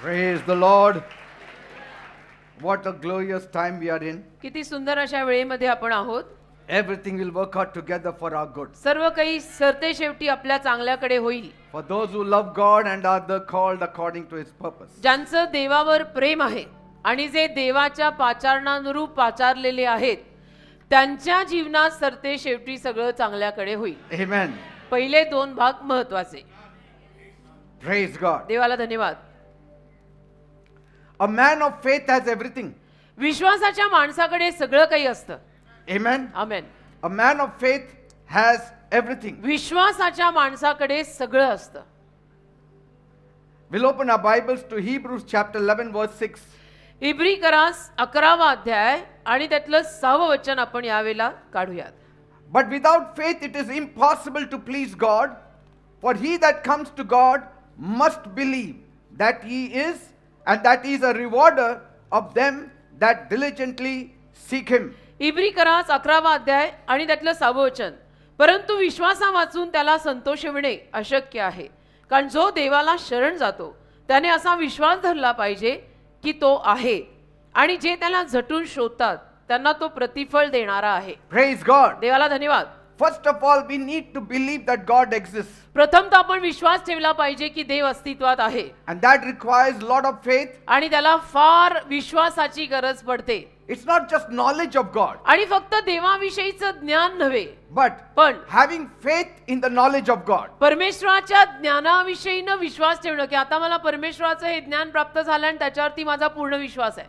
Praise the Lord. What a glorious time we are in. किती सुंदर अशा वेळेमध्ये आपण आहोत. Everything will work out together for our good. सर्व काही सरते शेवटी आपल्या चांगल्याकडे होईल. For those who love God and are the called according to His purpose. ज्यांचं देवावर प्रेम आहे आणि जे देवाच्या पाचारणानुरूप पाचारलेले आहेत त्यांच्या जीवनात सरते शेवटी सगळं चांगल्याकडे होईल. Amen. पहिले दोन भाग महत्वाचे. Praise God. देवाला धन्यवाद. A man of faith has everything. विश्वासाच्या माणसाकडे सगळं काही असतं. Amen. Amen. A man of faith has everything. विश्वासाच्या माणसाकडे सगळं असतं. We'll open our Bibles to Hebrews chapter 11 verse 6. इब्री करास 11वा अध्याय आणि त्यातलं 6वं वचन आपण यावेळेला काढूयात. But without faith it is impossible to please God, for he that comes to God must believe that he is, and that he is a rewarder of them that diligently seek him. इब्री करास 11वा अध्याय आणि त्यातलं 6वं वचन. परंतु विश्वासा वाचून त्याला संतोष मिळणे अशक्य आहे, कारण जो देवाला शरण जातो त्याने असा विश्वास धरला पाहिजे की तो आहे आणि जे त्याला झटून शोधतात त्यांना तो प्रतिफळ देणारा आहे. Praise God. देवाला धन्यवाद. First of all, we need to believe that God exists, प्रथमतः आपण विश्वास ठेवला पाहिजे की देव अस्तित्वात आहे and that requires a lot of faith. आणि त्याला फार विश्वासाची गरज पडते. It's not just knowledge of God, आणि फक्त देवाविषयीचं ज्ञान नव्हे, but पण having faith in the knowledge of God. परमेश्वराच्या ज्ञानाविषयीनं विश्वास ठेवणं की आता मला परमेश्वराचं हे ज्ञान प्राप्त झालं आणि त्याच्यावरती माझा पूर्ण विश्वास आहे.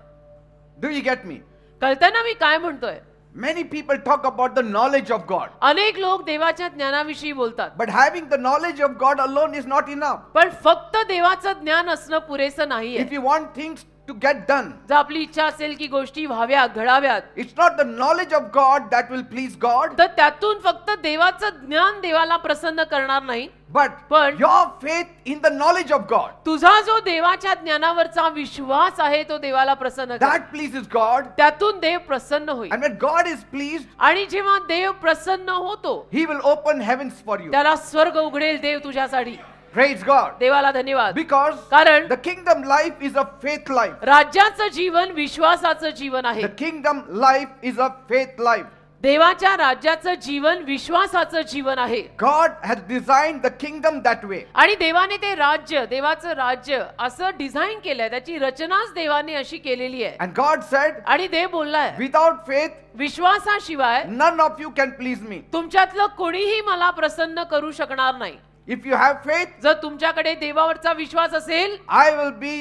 Do you get me? कळतं ना मी काय म्हणतोय? Many people talk about the knowledge of God, अनेक लोक देवाच्या ज्ञानाविषयी बोलतात, but having the knowledge of God alone is not enough. पण फक्त देवाचं ज्ञान असणं पुरेसं नाहीये. If you want things to get done, जर आपली इच्छा असेल की गोष्टी व्हाव्या घडाव्यात, it's not the knowledge of God that will please God, तर त्यातून फक्त देवाचं ज्ञान देवाला प्रसन्न करणार नाही, but your faith in the knowledge of God, तुझा जो देवाच्या ज्ञानावरचा विश्वास आहे तो देवाला प्रसन्न कर. that pleases God. त्यातून देव प्रसन्न होईल. And when God is pleased, आणि जेव्हा देव प्रसन्न होतो He will open heavens for you. त्याला स्वर्ग उघडेल देव तुझ्यासाठी. Praise God. देवाला धन्यवाद. Because कारण the kingdom life is a faith life. राज्याचं जीवन विश्वासाचं जीवन आहे. The kingdom life is a faith life. देवाच्या राज्याचं जीवन विश्वासाचं जीवन आहे. God has designed the kingdom that way. आणि देवाने ते राज्य, देवाचं राज्य असं डिझाइन केलंय, त्याची रचनाच देवाने अशी केलेली आहे. And God said, आणि देव बोललाय without faith, विश्वासाशिवाय none of you can please me. तुमच्यातलं कोणीही मला प्रसन्न करू शकणार नाही. If you have faith, जर तुमच्याकडे देवावरचा विश्वास असेल I will be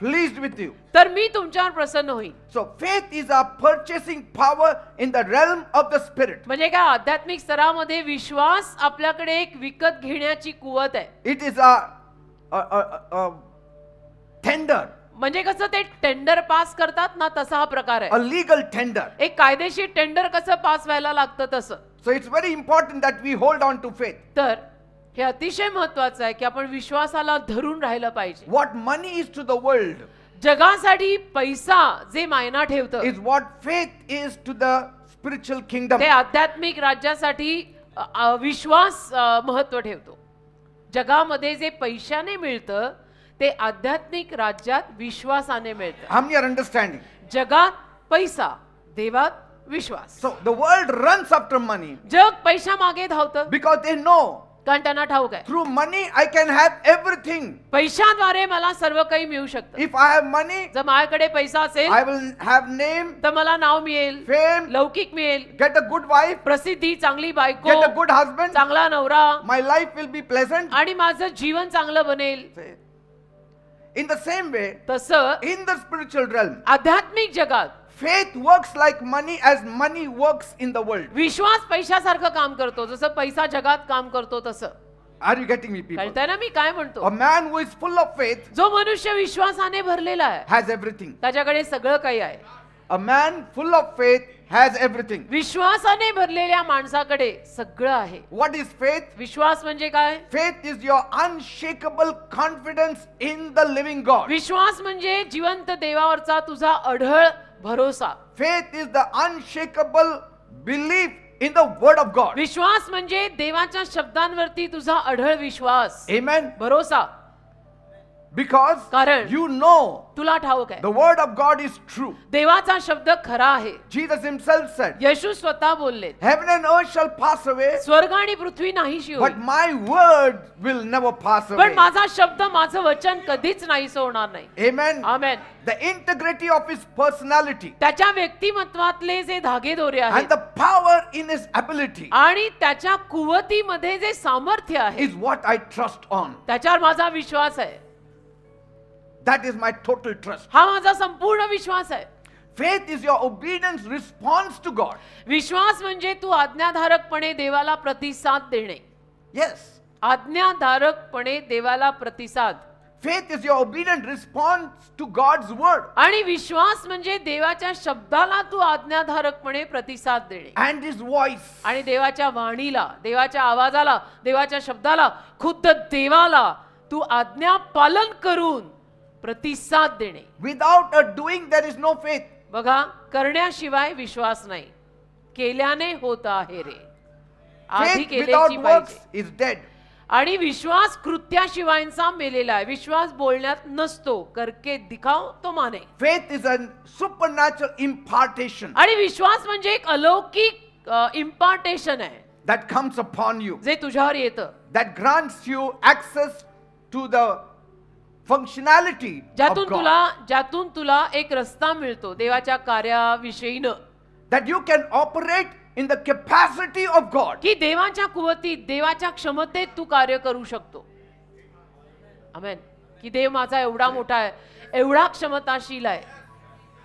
pleased with you. तर मी तुमच्यावर प्रसन्न होईल. So faith is a purchasing power in the realm of the spirit. म्हणजे काय, आध्यात्मिक स्तरामध्ये विश्वास आपल्याकडे एक विकत घेण्याची कुवत आहे. It is a tender, म्हणजे कसं ते टेंडर पास करतात ना, तसा हा प्रकार a आहे. legal tender. एक कायदेशीर टेंडर कसं पास व्हायला लागतं तसं. So it's very important that we hold on to faith. तर हे अतिशय महत्वाचं आहे की आपण विश्वासाला धरून राहिलं पाहिजे. What money is to the world जगासाठी पैसा जे मायना ठेवतं is what faith is to the spiritual kingdom. ते आध्यात्मिक राज्यासाठी विश्वास महत्व ठेवतो. जगामध्ये जे पैशाने मिळतं ते आध्यात्मिक राज्यात विश्वासाने मिळतं. How many are understanding? जगात पैसा, देवात विश्वास. So the world runs after money जग पैसा मागे धावतं because they know कारण त्यांना ठाऊक आहे through money I can have everything. पैशाद्वारे मला सर्व काही मिळू शकतं. If I have money, जर माझ्याकडे पैसा असेल I will have name, तर मला नाव मिळेल, fame, लौकिक मिळेल, get a good wife, प्रसिद्धी, चांगली बायको, get a good husband, चांगला नवरा, my life will be pleasant. आणि माझं जीवन चांगलं बनेल. In the same way, तसं in the spiritual realm, आध्यात्मिक जगात faith works like money as money works in the world. विश्वास पैशासारखं काम करतो, जसं पैसा जगात काम करतो तसं. Are you getting me, people? कळतंय ना मी काय म्हणतो? A man who is full of faith जो मनुष्य विश्वासाने भरलेला आहे has everything. त्याच्याकडे सगळं काही आहे. A man full of faith has everything. विश्वासाने भरलेल्या माणसाकडे सगळं आहे. What is faith? विश्वास म्हणजे काय? Faith is your unshakable confidence in the living God. विश्वास म्हणजे जिवंत देवावरचा तुझा अढळ भरोसा. Faith is the unshakable belief in the word of God. विश्वास म्हणजे देवाच्या शब्दांवरती तुझा अढळ विश्वास. Amen. भरोसा. Because कारण you know तुला ठाऊक आहे the word of God is true. देवाचा शब्द खरा आहे. Jesus himself said, येशू स्वतः बोलले heaven and earth shall pass away, स्वर्ग आणि पृथ्वी नाहीशी but होईल, my word will never pass पण away. माझा शब्द माझं वचन कधीच नाहीसं होणार नाही. Amen. Amen. The integrity of his personality त्याच्या व्यक्तिमत्वातले जे धागेदोरे आहेत and the power in his ability आणि त्याच्या कुवतीमध्ये जे सामर्थ्य आहे is what I trust on. त्याच्यावर माझा विश्वास आहे. That is my total trust. हा माझा संपूर्ण विश्वास आहे. Faith is your obedience response to God. विश्वास म्हणजे तू आज्ञाधारकपणे देवाला प्रतिसाद देणे. Yes. आज्ञाधारकपणे देवाला प्रतिसाद. Faith is your obedient response to God's word आणि विश्वास म्हणजे देवाच्या शब्दाला तू आज्ञाधारकपणे प्रतिसाद देणे and his voice. आणि देवाच्या वाणीला, देवाच्या आवाजाला, देवाच्या शब्दाला, खुद्द देवाला तू आज्ञा पालन करून प्रतिसाद देणे. Without a doing there is no faith. बघा, करण्याशिवाय विश्वास नाही, केल्याने होत आहे रे. आधी Faith केल्याची without works पाहिजे. is dead. आणि विश्वास कृत्याशिवायचा मेलेला आहे. विश्वास बोलण्यात नसतो, करके दिखाओ तो Mane. Faith is a supernatural impartation आणि विश्वास म्हणजे एक अलौकिक इम्पार्टेशन आहे that comes upon you, जे तुझ्यावर येतं, that grants you access to the functionality of ज्यातून तुला एक रस्ता मिळतो देवाच्या कार्याविषयीनं, that you can operate in the capacity of God. की देवाच्या कुवतीत, देवाच्या क्षमतेत तू कार्य करू शकतो. आमेन. की देव माझा एवढा मोठा आहे, एवढा क्षमताशील आहे.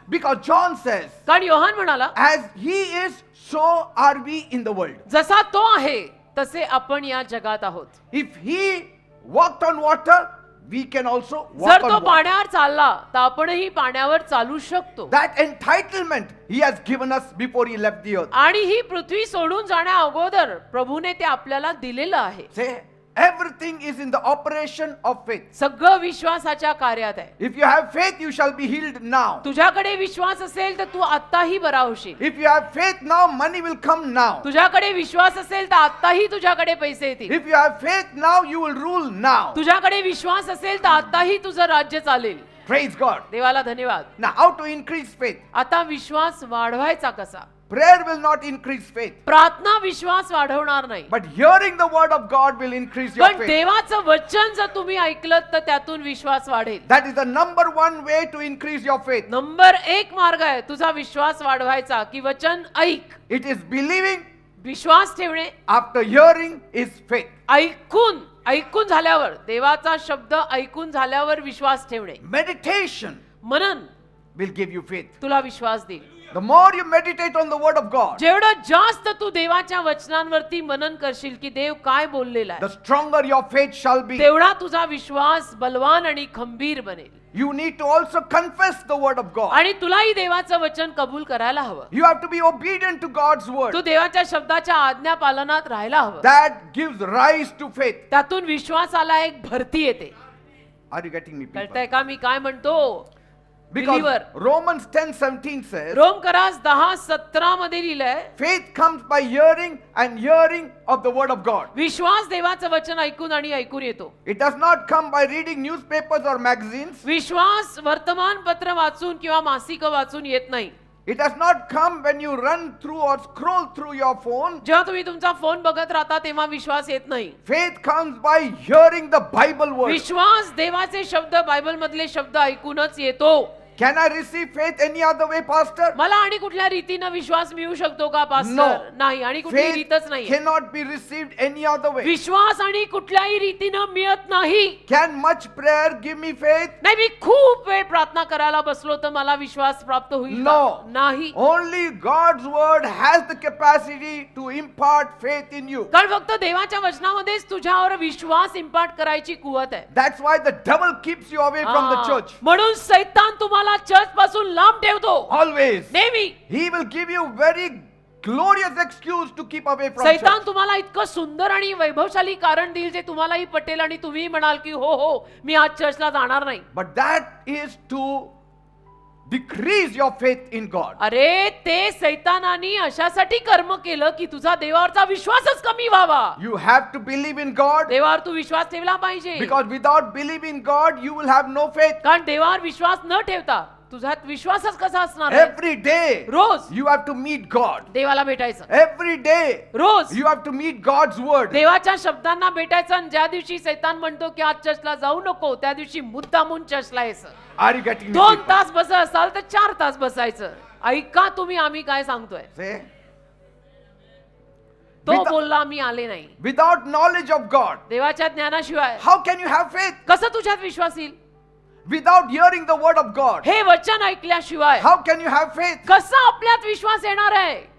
Because John says, कारण योहान म्हणाला, as he is, so are we in the world. जसा तो आहे तसे आपण या जगात आहोत. If he walked on water, we can also walk जर तो on water. पाण्यावर चालला तर आपणही पाण्यावर चालू शकतो. That entitlement he has given us before he left the earth. आणि ही पृथ्वी सोडून जाण्या अगोदर प्रभूने ते आपल्याला दिलेलं आहे. Say, everything is in the operation of faith. सगळं विश्वासाच्या कार्यात आहे. If you have faith, you shall be healed now. तुझ्याकडे विश्वास असेल तर तू आत्ताही बरा होशील. If you have faith now, money will come now. तुझ्याकडे विश्वास असेल तर आत्ताही तुझ्याकडे पैसे येतील. If you have faith now, you will rule now. तुझ्याकडे विश्वास असेल तर आत्ताही तुझं राज्य चालेल. Praise God. देवाला धन्यवाद. Now, how to increase faith? आता विश्वास वाढवायचा कसा? Prayer will not increase faith, प्रार्थना विश्वास वाढवणार नाही, but hearing the word of God will increase your पण faith. देवाचं वचन जर तुम्ही ऐकलं तर त्यातून विश्वास वाढेल. That is the number one way to increase your faith. Number 1 मार्ग आहे तुझा विश्वास वाढवायचा की वचन ऐक. It is believing, विश्वास ठेवणे, after hearing is faith. ऐकून झाल्यावर, देवाचा शब्द ऐकून झाल्यावर विश्वास ठेवणे. Meditation मनन will give you faith. तुला विश्वास देईल. The more you meditate on the word of God, जेवढं जास्त तू देवाच्या वचनांवरती मनन करशील की देव काय बोललेला the आहे, stronger your faith shall be. तेवढा तुझा विश्वास बलवान आणि खंबीर बनेल. You need to also confess the word of God. आणि तुलाही देवाचं वचन कबूल करायला हवं. You have to be obedient to God's Tu word. देवाच्या शब्दाच्या आज्ञा पालनात राहायला हवं. That gives rise to faith. त्यातून विश्वासाला एक भरती येते. Are you getting me, people? कळतंय का मी काय म्हणतो? Because Believer. Romans 10:17 says, रोमकरास 10:17 मध्ये लिहिलंय, faith comes by hearing and hearing of the word of God. विश्वास देवाचं वचन ऐकून आणि ऐकून येतो. It does not come by reading newspapers or magazines. विश्वास वर्तमानपत्र वाचून किंवा मासिक वाचून येत नाही. It does not come when you run through or scroll through your phone. जेव्हा तुम्ही तुमचा फोन बघत राहता तेव्हा विश्वास येत नाही. Faith comes by hearing the Bible word. विश्वास देवाचे शब्द, बायबल मधले शब्द ऐकूनच येतो. Can I receive faith any other way, Pastor? मला आणि कुठल्या रीतीनं विश्वास मिळू शकतो का No. पास्टर? नाही, आणि कुठली Faith रीतच नाही. cannot be received any other way. विश्वास आणि कुठल्याही रीतीनं मिळत नाही. Can much prayer give me faith? नाही, मी खूप वेळ प्रार्थना करायला बसलो तर मला विश्वास प्राप्त होईल का? No. नाही. Only God's word has the capacity to impart faith in you. कारण फक्त देवाच्या वचनामध्येच तुझ्यावर विश्वास इम्पार्ट करायची कुवत आहे. That's why the devil keeps you away from the church. म्हणून सैतान तुम्हाला चर्च पासून लांब ठेवतो. Always. नेहमी He will give you very glorious excuse to keep away from सैतान church. तुम्हाला इतकं सुंदर आणि वैभवशाली कारण देईल जे तुम्हालाही पटेल आणि तुम्ही म्हणाल की हो मी आज चर्चला जाणार नाही. But that is to decrease your faith in God. अरे ते सैतानानी अशासाठी कर्म केलं की तुझा देवावरचा विश्वासच कमी व्हावा. You have to believe in God, देवावर तू विश्वास ठेवला पाहिजे. because without believing God, you will have no faith. कारण देवावर विश्वास न ठेवता तुझ्यात विश्वासच कसा असणार आहे? Every day, rose you have to meet God. देवाला भेटायचं. Every day, rose you have to meet God's word. देवाच्या शब्दांना भेटायचं. आणि ज्या दिवशी सैतान म्हणतो की आज चर्चला जाऊ नको, त्या दिवशी मुद्दामून चर्चला यायचं. Are you getting me? 2 people? तास बसत असाल तर 4 तास बसायचं. ऐका तुम्ही आम्ही काय सांगतोय. Say, तो Without- बोलला मी आले नाही. without knowledge of God, देवाच्या ज्ञानाशिवाय how can you have faith? कसं तुझ्यात विश्वास येईल? Without hearing the word of God, हे वचन ऐकल्याशिवाय how can you have faith? कसं आपल्यात विश्वास येणार आहे?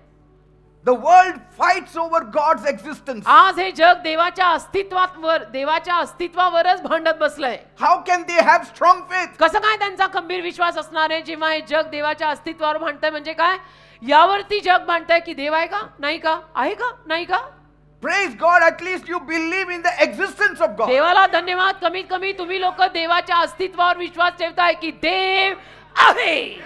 The world fights over God's existence. आज हे जग देवाच्या अस्तित्वावरच भांडत बसलंय. How can they have strong faith? कसं काय त्यांचा खंबीर विश्वास असणार आहे जेव्हा हे जग देवाच्या अस्तित्वावर भांडतंय? म्हणजे काय यावरती जग भांडतंय की देव आहे का नाही का, आहे का नाही का? Praise God, at least you believe in the existence of God. देवाला धन्यवाद, कमीत कमी तुम्ही लोक देवाच्या अस्तित्वावर विश्वास ठेवताय की देव आहे.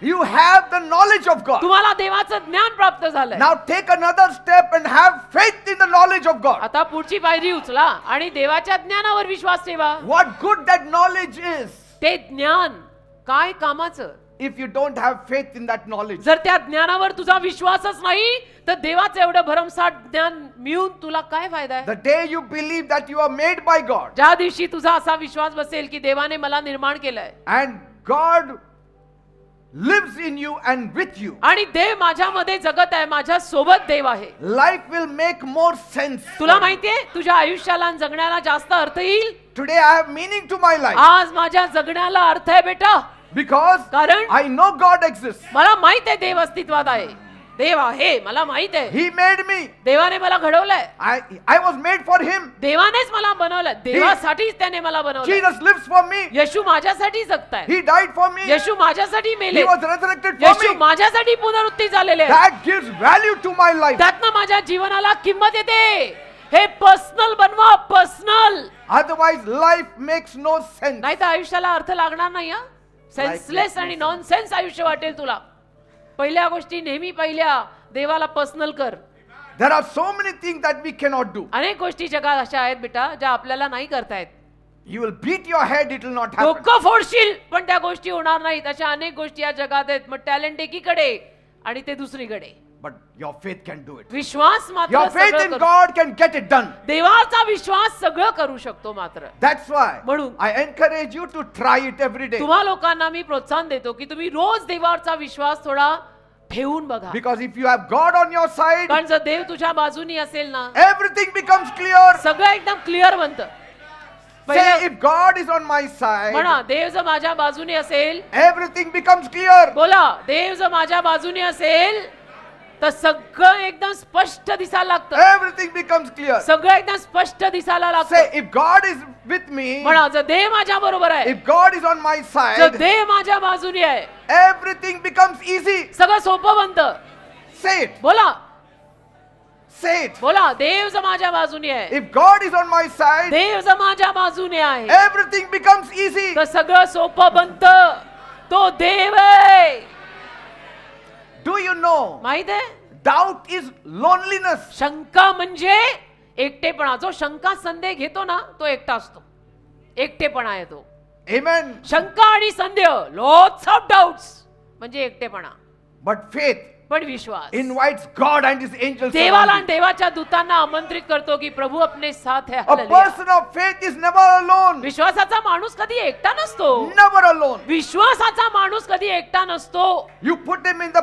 You have the knowledge of God. तुम्हाला देवाचं ज्ञान प्राप्त झालंय. Now take another step and have faith in the knowledge of God. आता पुढची पायरी उचला आणि देवाच्या ज्ञानावर विश्वास ठेवा. What good that knowledge is ते ज्ञान काय कामाचं if you don't have faith in that knowledge. जर त्या ज्ञानावर तुझा विश्वासच नाही तर देवाचं एवढं भरमसाठ ज्ञान मिळून तुला काय फायदा आहे? The day you believe that you are made by God ज्या दिवशी तुझा असा विश्वास बसेल की देवाने मला निर्माण केलंय and God lives in you and with you, आणि देव माझ्यामध्ये जगत आहे, माझ्या सोबत देव आहे, life will make more sense. तुला माहितीये तुझ्या आयुष्याला आणि जगण्याला जास्त अर्थ येईल. Today I have meaning to my life आज माझ्या जगण्याला अर्थ आहे बेटा, because कारण I know God exists. मला माहित आहे देव अस्तित्वात आहे. देव आहे मला माहित आहे. He made me. देवाने मला घडवलंय. I was made for Him. देवानेच मला बनवलंय. देवासाठीच त्याने मला बनवलंय. Jesus lives for me. येशू माझ्यासाठी जगताय. He died for me. येशू माझ्यासाठी मेले. He was resurrected for Yeshu me. माझ्यासाठी पुनरुत्थी झालेले आहे. That gives value to my life. त्यातनं माझ्या जीवनाला किंमत येते. हे पर्सनल बनवा, personal. Otherwise life makes no sense. नाही तर आयुष्याला अर्थ लागणार नाही. सेन्सलेस आणि नॉनसेन्स आयुष्य वाटेल तुला. पहिल्या गोष्टी नेहमी पहिल्या देवाला पर्सनल कर. There are so many things that we cannot do. अनेक गोष्टी जगात अशा आहेत बेटा ज्या आपल्याला नाही करतायत. You will beat your head, it will not happen. डोकं फोडशील पण त्या गोष्टी होणार नाहीत. अशा अनेक गोष्टी या जगात आहेत. मग टॅलेंट एकीकडे आणि ते दुसरीकडे. But your faith can do it. विश्वास मात्र Your faith सगळं in करू- God can get it done. देवाचा विश्वास सगळं करू शकतो. मात्र That's why म्हणून I encourage you to try it every day. तुम्हा लोकांना मी प्रोत्साहन देतो की तुम्ही रोज देवावरचा विश्वास थोडा ठेवून बघा. Because if you have God on your side, कारण जर देव तुझ्या बाजूनी असेल ना everything becomes clear. सगळं एकदम क्लिअर बनतं. Say, पहिलं if God is on my side, म्हणा देव जर माझ्या बाजूने असेल. everything becomes clear. बोला देव जर माझ्या बाजूने असेल तर सगळं एकदम स्पष्ट दिसायला लागतं. Everything becomes clear. सगळं एकदम स्पष्ट दिसायला लागतं. Say, if God is with me, म्हणा जर देव माझ्या बरोबर आहे, if God is on my जर side, देव माझ्या बाजूने आहे, everything becomes easy. सगळं सोपं बनतं. Say it. बोला Say it. बोला देव जर माझ्या बाजूने आहे, If God is on my side, देव जर माझ्या बाजूने आहे everything becomes easy. तर सगळं सोपं बनतं. तो देव आहे. Do you know? माहित आहे Doubt is loneliness. शंका म्हणजे एकटेपणा. जो शंका संदेह घेतो ना तो एकटा असतो. एकटेपणा येतो. Amen. शंका आणि संदेह, लॉट्स ऑफ डाउट्स म्हणजे एकटेपणा. But faith पण विश्वास invites God and His angels. देवाला around आणि you. देवाच्या दूतांना आमंत्रित करतो की प्रभू अपने साथ है. A hallelujah. person of faith is never alone. विश्वासाचा माणूस कधी एकटा नसतो. Never alone. विश्वासाचा माणूस कधी एकटा नसतो. You put him in the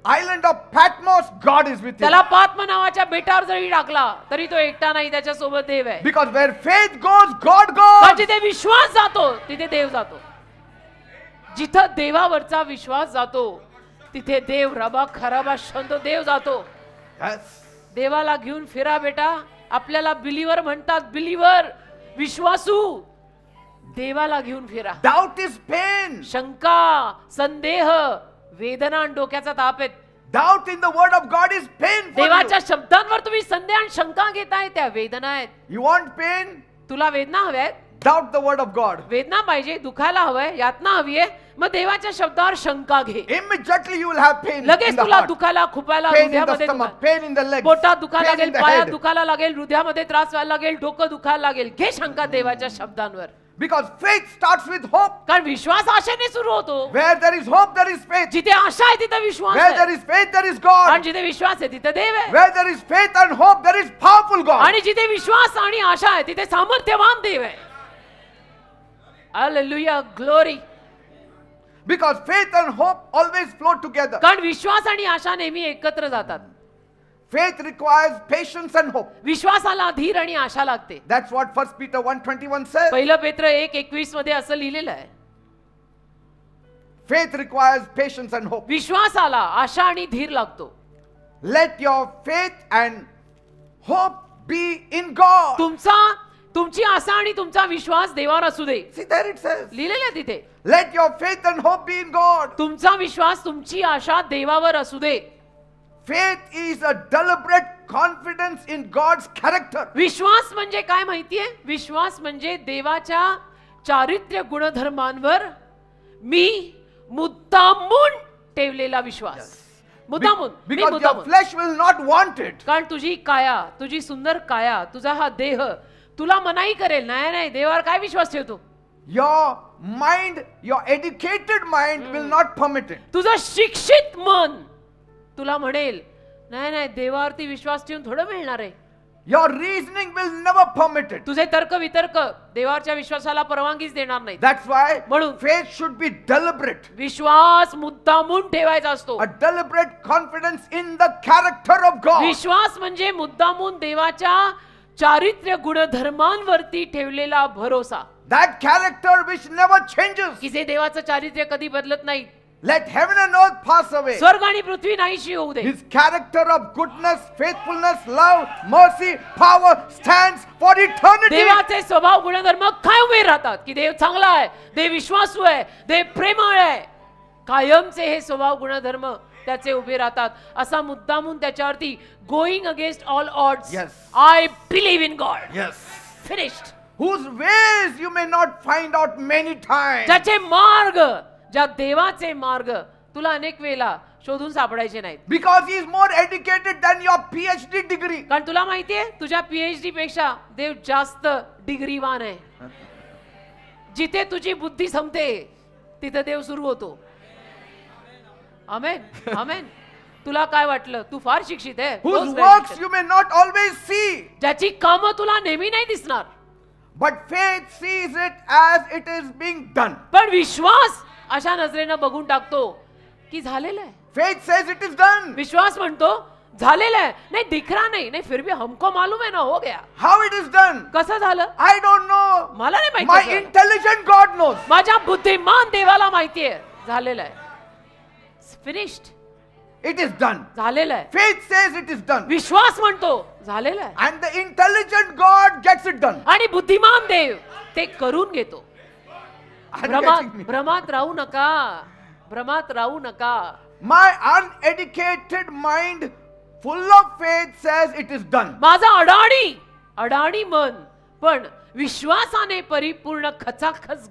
island of Patmos, God is with him. त्याला पात्म नावाच्या बेटावर जरी टाकला तरी तो एकटा नाही, त्याच्या सोबत देव आहे. Because where faith goes, God कारण goes. जिथे विश्वास जातो तिथे देव जातो. जिथं देवावरचा विश्वास जातो तिथे देव रबा खराबा शंतो देव जातो. Yes. देवाला घेऊन फिरा बेटा. आपल्याला बिलीवर म्हणतात, बिलीवर विश्वासू. देवाला घेऊन फिरा. Doubt is pain. शंका संदेह वेदना आणि डोक्याचा ताप आहेत. Doubt in the word of God is pain for देवाच्या you. शब्दांवर तुम्ही संदेह आणि शंका घेताय, त्या वेदना आहेत. You want pain? तुला वेदना हव्यात? doubt the word of God. वेदना पाहिजे, दुखायला हवंय, यातना हवी आहे, मग देवाच्या शब्दावर शंका घे. Immediately you will have pain in लगेच the तुला heart, दुखायला, खुपायला, pain in the हृदयामध्ये stomach, pain in the legs, पोटात दुखायला pain in लागेल, the पायात head. दुखायला लागेल, हृदयामध्ये त्रास व्हायला लागेल, डोकं दुखायला लागेल. घे शंका देवाच्या शब्दांवर. Because faith starts with hope. कारण विश्वास आशेने सुरू होतो. Where there is hope, there is faith. जिथे आशा आहे तिथे विश्वास Where there आहे. is faith, there is आणि God. जिथे विश्वास आहे तिथे देव आहे. Where there is faith and hope, there is powerful God. आणि जिथे विश्वास आणि आशा आहे तिथे सामर्थ्यवान देव आहे. Hallelujah, glory. Because faith and hope always flow together. कारण विश्वास आणि आशा नेहमी एकत्र जातात. Faith requires patience and hope. विश्वासाला धीर आणि आशा लागते. That's what 1 Peter 1:21 says. पहिलं पेत्र 1:21 मध्ये असं लिहिलेलं आहे. Faith requires patience and hope. विश्वासाला आशा आणि धीर लागतो. Let your faith and hope be in God. तुमची आशा आणि तुमचा विश्वास देवावर असू दे. See, there it says. लिहिलेलं आहे तिथे. Let your faith and hope be in God. तुमचा विश्वास, तुमची आशा देवावर असू दे. Faith is a deliberate confidence in God's character. विश्वास म्हणजे काय माहितीये? विश्वास म्हणजे देवाच्या चारित्र्य गुणधर्मांवर मी मुद्दामून ठेवलेला विश्वास. मुद्दामून, मी Because your मुद्दामून. flesh will not want it. कारण तुझी काया, तुझी सुंदर काया, तुझा हा देह तुला मनाई करेल. नाही नाही, देवावर काय विश्वास ठेवतो? Your mind, your educated mind will not permit it. तुझं शिक्षित मन तुला म्हणेल नाही नाही, देवावरती विश्वास ठेवून थोडं मिळणार आहे. Your reasoning will never permit it. तुझे तर्क वितर्क देवावरच्या विश्वासाला परवानगीच देणार नाही. That's why म्हणून faith should be deliberate. विश्वास मुद्दामून ठेवायचा असतो. A deliberate confidence in the character of God. विश्वास म्हणजे मुद्दामून देवाच्या चारित्र्य गुणधर्मांवरती ठेवलेला भरोसा. That character which never changes. की जे देवाचं चारित्र्य कधी बदलत नाही. Let heaven and earth pass away. स्वर्ग आणि पृथ्वी नाहीशी होऊ दे. His character of goodness, faithfulness, love, mercy, power stands for eternity. देवाचे स्वभाव गुणधर्म काय उभे राहतात? की देव चांगला आहे, देव विश्वासू आहे, देव प्रेमळ आहे. कायमचे हे स्वभाव गुणधर्म त्याचे उभे राहतात. असा मुद्दामून त्याच्यावरती going against all odds. Yes. I believe in God. Yes. Finished. Whose ways you may not find out many times. ज्याचे मार्ग, ज्या देवाचे मार्ग तुला अनेक वेळेला शोधून सापडायचे नाहीत. Because he is more educated than your PhD degree. कारण तुला माहितीये तुझ्या PhD पेक्षा देव जास्त डिग्रीवान आहे. जिथे तुझी बुद्धी संपते तिथे देव सुरू होतो. आमेन, आमेन. तुला काय वाटलं? तू फार शिक्षित आहे. Whose works you may not always see. ज्याची कामं तुला नेहमी नाही दिसणार. But faith sees it as it is being done. पण विश्वास अशा नजरेनं बघून टाकतो की झालेलं आहे. Faith says it is done. विश्वास म्हणतो झालेलं आहे. नाही दिख रहा नहीं, फिर भी हमको मालूम है ना, हो गया. How it is done? कसं झालं? I don't know. मला नाही My माहिती. intelligent God knows. माझ्या बुद्धिमान देवाला माहितीये. झालेलं आहे. फिनिश्ड. It is done. झालेलं आहे. Faith says it is done. विश्वास म्हणतो झालेलं आहे. And the intelligent God gets it done. आणि बुद्धिमान देव ते करून घेतो. Are you getting me? भ्रमात राहू नका. भ्रमात राहू नका. My uneducated mind, full of faith, says it is done. माझा अडाणी मन पण विश्वासाने परिपूर्ण खचाखच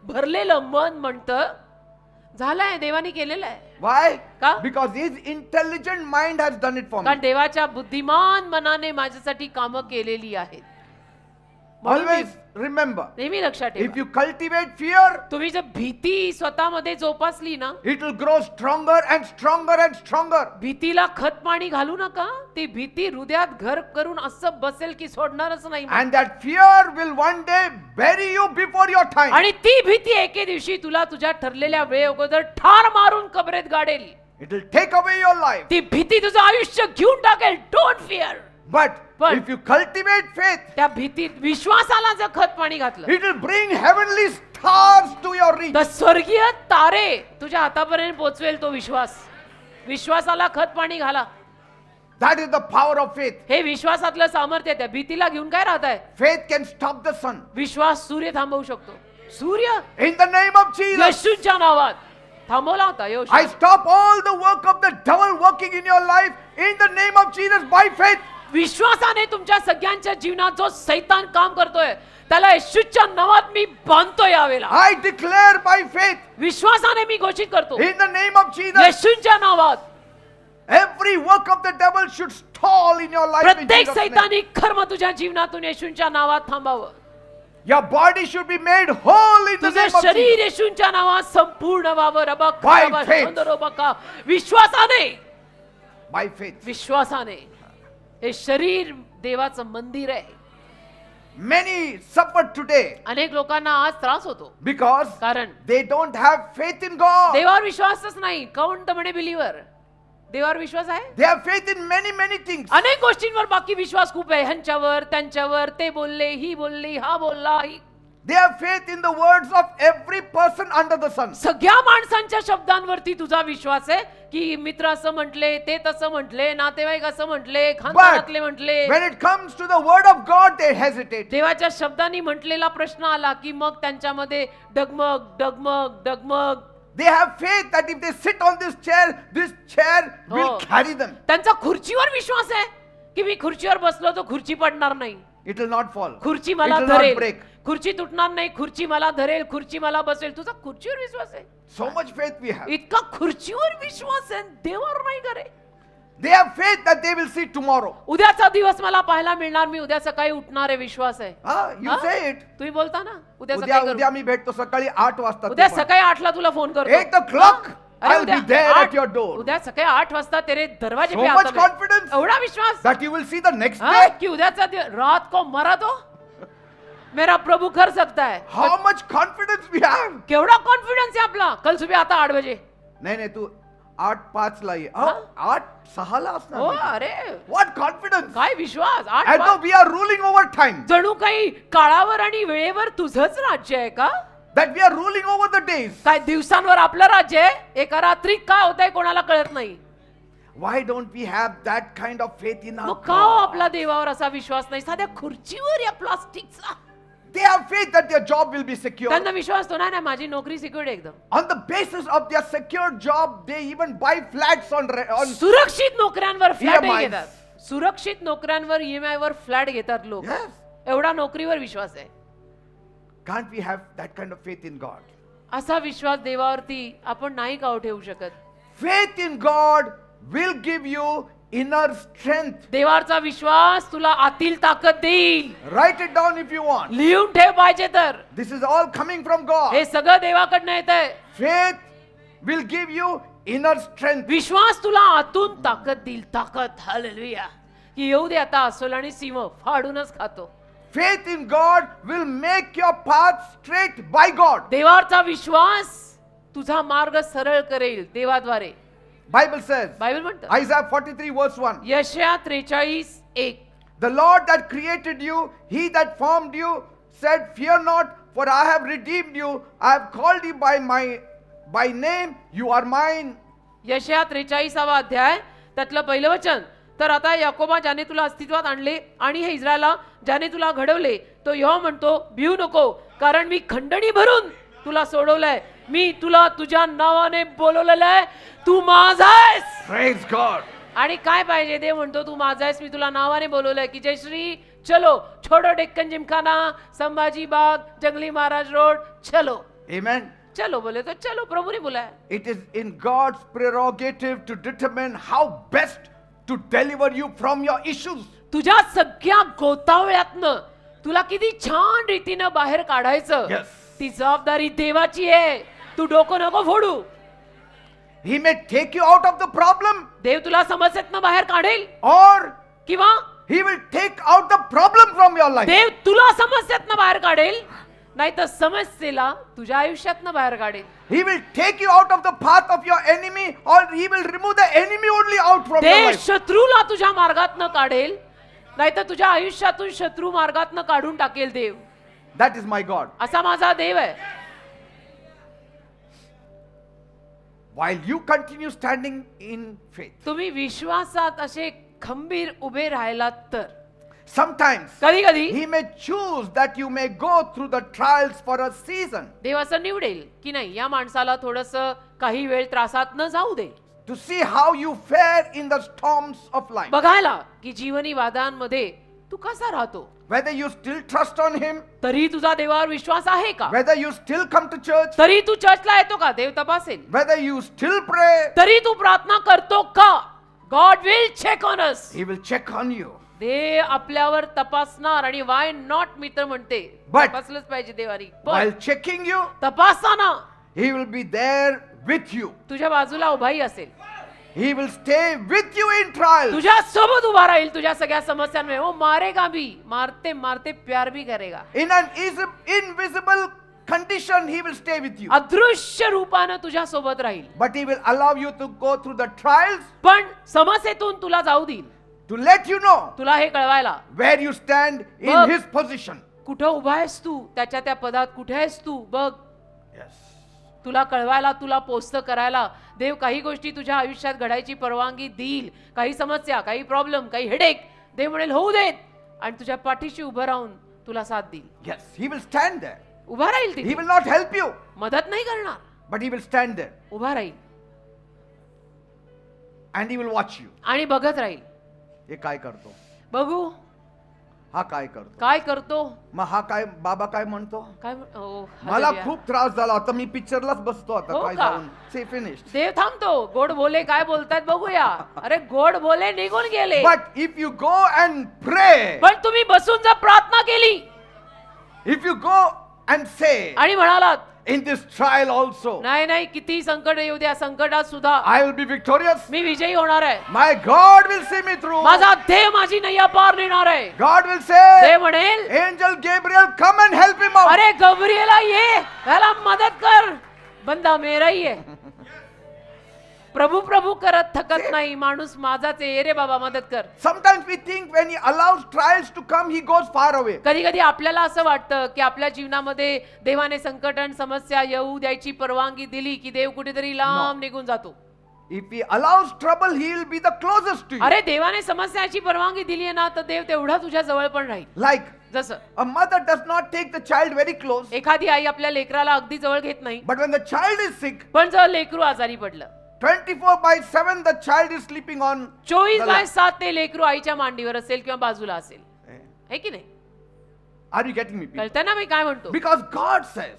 भरलेलं मन म्हणतं झालंय, देवाने केलेलं आहे. Why? का? Because his intelligent mind has done it for me. कारण देवाच्या बुद्धिमान मनाने माझ्यासाठी कामं केलेली आहेत. Always remember, नेहमी लक्षात if ठेवा. you cultivate fear, तुम्ही जर भीती स्वतःमध्ये जोपासली ना, it will grow stronger and stronger and stronger. भीतीला खत पाणी घालू नका. ती भीती हृदयात घर करून असं बसेल की सोडणारच नाही. And that fear will one day bury you before your time. आणि ती भीती एके दिवशी तुला तुझ्या ठरलेल्या वेळे अगोदर ठार मारून कबरेत गाडेल. It will take away your life. ती भीती तुझं आयुष्य घेऊन टाकेल. Don't fear. But But- if you cultivate faith, त्या भीतीत विश्वासाला जर खत पाणी घातलं it will bring heavenly stars to your reach. तर स्वर्गीय तारे तुझ्या हातापर्यंत पोहोचवेल तो विश्वास. विश्वासाला खत पाणी घाला. That is the power of faith. हे विश्वासातलं सामर्थ्य. त्या भीतीला घेऊन काय राहताय? Faith can stop the sun. विश्वास सूर्य थांबवू शकतो. सूर्य In the name of Jesus, येशूच्या नावात थांबवला होता. I stop all the work of the devil working in your life. In the name of Jesus, by faith, विश्वासाने तुमच्या सगळ्यांच्या जीवनात जो सैतान काम करतोय त्याला येशूच्या नावात मी बांधतो यावेळेला. I declare by faith विश्वासाने मी घोषित करतो in the name of Jesus, येशूच्या नावात every work of the devil should stall in your life in प्रत्येक Jesus' name. सैतानी कर्म तुझ्या जीवनातून येशूच्या नावात थांबावं. Your body should be made whole in the तुझे name of शरीर Jesus. येशूच्या नावात संपूर्ण व्हावं. By faith. विश्वासाने By faith. विश्वासाने हे शरीर देवाचं मंदिर आहे. Many suffer today अनेक लोकांना आज त्रास होतो because कारण they don't have faith in God. देवावर विश्वासच नाही. काउंट द म्हणे बिलीवर. देवावर विश्वास आहे. They have faith in many things. अनेक गोष्टींवर बाकी विश्वास खूप आहे. ह्यांच्यावर त्यांच्यावर ते बोलले ही बोलली हा बोलला They have faith in the words of every person under the sun. सगळ्या माणसांच्या शब्दांवरती तुझा विश्वास आहे की मित्र असं म्हटले ते तसं म्हटले नातेवाईक असं म्हटले But खानदानातले म्हटले. when it comes to the word of God, they hesitate. देवाच्या शब्दांनी म्हटलेला प्रश्न आला की मग त्यांच्यामध्ये डगमग डगमग डगमग. They have faith that if they sit on this chair will Oh. carry them. त्यांचा खुर्चीवर विश्वास आहे की मी खुर्चीवर बसलो तर खुर्ची पडणार नाही. It will not fall. खुर्ची It मला will not धरेल. break. खुर्ची तुटणार नाही. खुर्ची मला धरेल. खुर्ची मला बसेल. तुझा खुर्चीवर विश्वास आहे. So much faith we have. इतका खुर्चीवर विश्वास आहे देवावर नाही करे. They have faith that they will see tomorrow. उद्याचा दिवस मला पाहायला मिळणार. मी उद्या सकाळी उठणार आहे. विश्वास आहे. You हा? say it. तुम्ही बोलता ना उद्या उद्या सकाळी उद्या करू. मी भेटतो सकाळी 8 वाजता. उद्या ते पण. सकाळी 8 ला तुला फोन करतो. 8 o'clock, अरे I'll उद्या be there at 8 your door. उद्या सकाळी 8 वाजता तेरे दरवाजे So पे much आता मैं. confidence एवढा विश्वास that you will see the next हाँ, day. कि उद्याचा रात को मरा तो मेरा प्रभु कर सकता है. How much confidence we have. केवढा कॉन्फिडन्स आहे आपला. कल सुबह आता 8 बजे. नाही तू 8:05 ला ये. हा? 8:06 ला हो असणार. अरे What confidence? काय विश्वास. As though we are ruling over time. जणू काही काळावर आणि वेळेवर तुझंच राज्य आहे का. That we are ruling over the days. काय दिवसांवर आपलं राज्य आहे. एका रात्रीत काय होतंय कोणाला कळत नाही. Why don't we have that kind of faith in our मग का हो God? आपला देवावर असा विश्वास नाही. साध्या खुर्चीवर या प्लास्टिकचा. They have faith that their job will be secure. त्यांना विश्वास तो नाही माझी नोकरी सिक्युअर्ड एकदम. On the basis of their secure job, they even buy flats on सुरक्षित नोकऱ्यांवर फ्लॅट EMIs. घेतात. सुरक्षित नोकऱ्यांवर EMI वर फ्लॅट घेतात लोक. Yes. एवढा नोकरीवर विश्वास आहे. Can't we have that kind of faith in God? असा विश्वास देवावरती आपण नाही का ठेवू शकत. Faith in God will give you inner strength. देवावरचा विश्वास तुला आतील ताकद देईल. Write it down if you want. लिहून ठेव पाहिजे तर. This is all coming from God. हे सगळं देवाकडनं येतंय. Faith will give you inner strength. विश्वास तुला आतून ताकद देईल. ताकद हालेलुया. की येऊ दे आता अस्वल आणि सिंह फाडूनच खातो. Faith in God will make your path straight by God. देवावरचा विश्वास तुझा मार्ग सरळ करेल देवाद्वारे. Bible says, बायबल म्हणतं Isaiah 43 verse 1. यशया 43:1 The Lord that created you, he that formed you, said, Fear not, for I have redeemed you. I have called you by name, you are mine. यशया 43वा अध्याय त्यातलं पहिलं वचन. तर आता याकोबा ज्याने तुला अस्तित्वात आणले आणि हे इस्रायला ज्याने तुला घडवले तो यहोवा म्हणतो भिऊ नको कारण मी खंडणी भरून तुला सोडवलंय. मी तुला तुझ्या नावाने बोलवलेलं आहे. तू माझा आहेस. Praise God. आणि काय पाहिजे देव म्हणतो तू माझा आहेस. मी तुला नावाने बोलवलंय की जयश्री चलो छोडो डेक्कन जिमखाना संभाजी बाग जंगली महाराज रोड चलो. Amen. चलो बोले तो चलो. प्रभु ने बुलाया. It is in God's prerogative to determine how best to deliver you from your issues. तुझ्या सगळ्या गोतावळ्यातनं तुला किती छान रीतीनं बाहेर काढायचं. Yes. ती जबाबदारी देवाची आहे. तू डोकं नको फोडू. He may take you out of the problem, देव तुला समस्येतनं बाहेर काढेल or किंवा He will take out the problem from your life. देव तुला समस्येतनं बाहेर काढेल नाही तर समस्येला तुझ्या आयुष्यातनं बाहेर काढेल. He will take you out of the path of your enemy, or He will remove the enemy only out from your Dev life. शत्रूला तुझ्या मार्गातनं काढेल नाहीतर तुझ्या आयुष्यातून शत्रू मार्गातनं काढून टाकेल देव. That is my God. असा माझा देव आहे. While you continue standing in faith, तुम्ही विश्वासात असे खंबीर उभे राहिलात तर sometimes कधी कधी He may choose that you may go through the trials for a season. देव असं निवडेल की नाही या माणसाला थोडस काही वेळ त्रासात न जाऊ दे. to see how you fare in the storms of life. बघायला की जीवनी वादांमध्ये तू कसा राहतो, Whether you still trust on Him, तरी तुझा देवावर विश्वास आहे का, whether you still come to church, तरी तू चर्चला येतो का, देव तपासेल. whether you still pray, तरी तू प्रार्थना करतो का, God will check on us. He will check on you. देव आपल्यावर तपासणार. आणि वाय नॉट मी तर म्हणते But तपासलंच पाहिजे देवानी, while पण checking you, तपासताना He will be there with you. तुझ्या बाजूला उभाही असेल, He will stay with you in trials. तुझ्या सोबत उभा राहील तुझ्या सगळ्या समस्यांमध्ये. वो मारेगा भी, मारते मारते प्यार भी करेगा. In an invisible condition, He will stay with you. अदृश्य रूपानं तुझ्या सोबत राहील, But He will allow you to go through the trials पण समस्येतून तुला जाऊ देईल, to let you know तुला हे कळवायला where you stand in Bug. His position. कुठं उभा आहेस तू, त्याच्या त्या पदात कुठे आहेस तू बघ. Yes. तुला कळवायला, तुला पोस्ट करायला देव काही गोष्टी तुझ्या आयुष्यात घडायची परवानगी देईल. काही समस्या, काही प्रॉब्लेम, काही हेडेक देव म्हणेल होऊ देत, आणि तुझ्या पाठीशी उभं राहून तुला साथ देईल. Yes. He will stand there. उभा राहील He तिथे, will not help you, मदत नाही करणार, but He will stand there उभा राहील and He will watch you. आणि बघत राहील. हे काय करतो, बघू हा काय करतो, काय करतो, मग हा काय, बाबा काय म्हणतो. काय मला खूप त्रास झाला, आता मी पिक्चरलाच बसतो आता हो काय का? जाऊन. से फिनिश्ड. देव थांबतो. गोड बोले काय बोलतात बघूया. अरे गोड बोले निघून गेले, But if you go and pray, पण तुम्ही बसून जर प्रार्थना केली if you go and say, आणि म्हणालात in this trial also, नाही नाही किती संकट येऊ द्या, संकटात सुद्धा I will be victorious. मी विजयी होणार आहे. My God will see me through. माझा देव माझी नैया पार नेणार आहे. God will say, देव म्हणेल Angel Gabriel, come and help him out. अरे गब्रिएला ये, याला मदत कर, बंदा मेरा ही आहे. प्रभू प्रभू करत थकत नाही माणूस माझाच आहे. रे बाबा मदत कर. Sometimes we think when He allows trials to come, He goes far away. कधी कधी आपल्याला असं वाटतं की आपल्या जीवनामध्ये देवाने संकट आणि समस्या येऊ द्यायची परवानगी दिली की देव कुठेतरी लांब निघून जातो. If He allows trouble, He will be the closest to you. अरे देवाने समस्याची परवानगी दिली आहे ना, तर देव तेवढा तुझ्या जवळ पण राहील. Like जसं a mother does not take the child very close, एखादी आई आपल्या लेकराला अगदी जवळ घेत नाही, but when the child is sick, पण जर लेकरू आजारी पडलं 24/7 the child is sleeping on 24/7 ते लेकरू आईच्या मांडीवर असेल किंवा बाजूला असेल. है की नाही? Are you getting me, people? कळतं ना मी काय म्हणतो? Because God says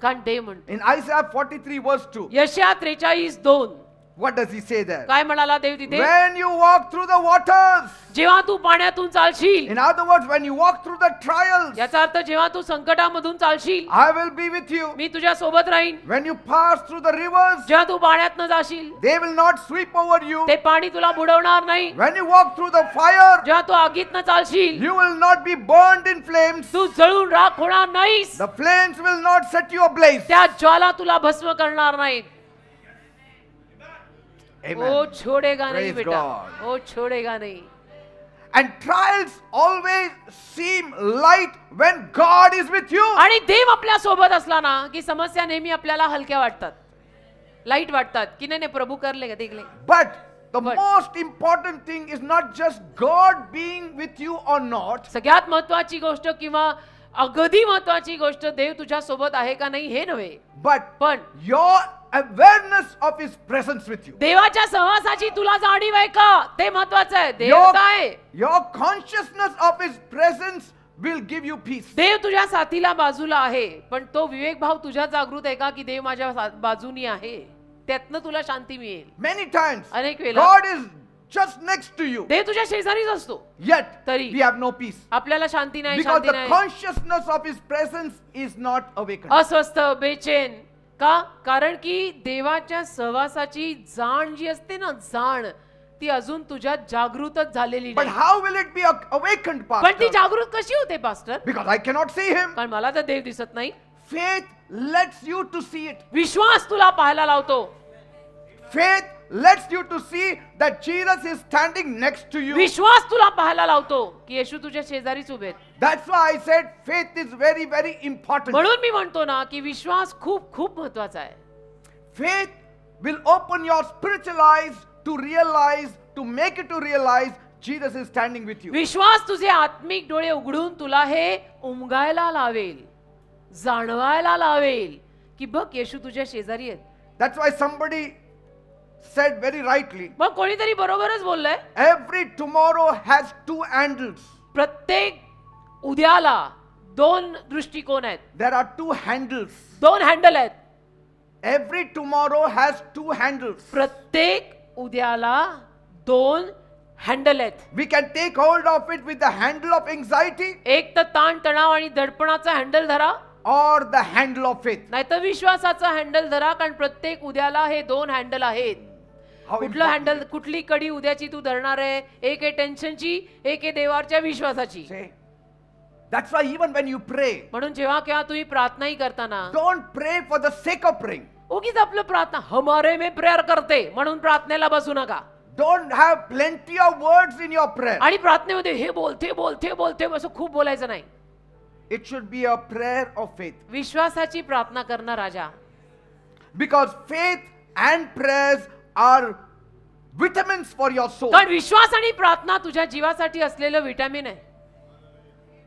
कारण देव म्हणतो in Isaiah 43 verse 2, यशया 43:2 what does He say there? काय म्हणाला देव तिथे? When you walk through the waters, जेव्हा तू पाण्यातून चालशील, in other words, when you walk through the trials, याचा अर्थ जेव्हा तू संकटामधून चालशील I will be with you. मी तुझ्या सोबत राहीन. When you pass through the rivers, जेव्हा तू पाण्यातनं जाशील they will not sweep over you. ते पाणी तुला बुडवणार नाही. When you walk through the fire, जेव्हा तू आगीतनं चालशील you will not be burned in flames. तू जळून राख होणार नाहीस. The flames will not set you ablaze. त्या ज्वाला तुला भस्म करणार नाहीत. Amen. ओ छोडेगा नाही Praise बेटा, God. ओ छोडेगा नाही. And trials always seem light when God is with you. आणि देव आपल्या सोबत असला ना की समस्या नेहमी आपल्याला हलक्या वाटतात, लाईट वाटतात की नाही नाही प्रभू कर लेगा देख ले. But the But- most important thing is not just God being with you or not, सगळ्यात महत्वाची गोष्ट किंवा अगदी महत्वाची गोष्ट देव तुझ्या सोबत आहे का नाही हे नव्हे, but पण your awareness of His presence with you. देवाच्या सहवासाची तुला जाणीव आहे का ते महत्वाचं आहे. देव Your, काय? your consciousness of His presence will give you peace. देव तुझ्या साथीला बाजूला आहे, पण तो विवेक भाव तुझ्या जागृत आहे का की देव माझ्या बाजूनी आहे, त्यातनं तुला शांती मिळेल. Many times, अनेक वेळा God is just next to you, देव तुझ्या शेजारीच असतो, yet तरी we have no peace. आपल्याला शांती नाही, Because शांती the नाही. consciousness of His presence is not awakened. अस्वस्थ, बेचैन का? कारण की देवाच्या सहवासाची जाण जी असते ना, जाण ती अजून तुझ्या जागृतच झालेली But नाही. how will it be awakened, पण ती Pastor? जागृत कशी होते pastor? Because I cannot see Him. कारण मला तर देव दिसत नाही. Faith lets you to see it. विश्वास तुला पाहायला लावतो. Faith lets you to see that Jesus is standing next to you. विश्वास तुला पाहायला लावतो की येशू तुझ्या शेजारीच उभे आहेत. That's why I said faith is very, very important. म्हणून मी म्हणतो ना की विश्वास खूप खूप महत्वाचा आहे. Faith will open your spiritual eyes to realize, to make it to realize Jesus is standing with you. विश्वास तुझे आत्मिक डोळे उघडून तुला हे उमगायला लावेल, जाणवायला लावेल की बघ येशू तुझ्या शेजारी आहेत. That's why somebody said very rightly, मग कोणीतरी बरोबरच बोललंय, every tomorrow has two handles. प्रत्येक उद्याला दोन दृष्टिकोन आहेत, There are two handles. दोन हँडल आहेत. Every tomorrow has two handles. प्रत्येक उद्याला दोन हँडल आहेत. We can take hold of it with the handle of anxiety एक तर ताण तणाव आणि दडपणाचा हँडल धरा, or the handle of faith. नाहीतर विश्वासाचा हँडल धरा, कारण प्रत्येक उद्याला हे दोन हँडल आहेत. How कुठलं important. हँडल, कुठली कडी उद्याची तू धरणार आहे? एक आहे टेन्शनची, एक आहे देवाच्या विश्वासाची. Say, that's why even when you pray, म्हणून जेव्हा केव्हा तुम्ही प्रार्थनाही करताना don't pray for the sake of praying. उगीच आपलं प्रार्थना हमारे में प्रेयर करते म्हणून प्रार्थनेला बसू नका. Don't have plenty of words in your prayer. आणि प्रार्थनेमध्ये हे बोलते बोलते बोलते असं खूप बोलायचं नाही. It should be a prayer of faith. विश्वासाची प्रार्थना करणं राजा. Because faith and prayers are vitamins for your soul. कारण विश्वास आणि प्रार्थना तुझ्या जीवासाठी असलेलं विटॅमिन आहे,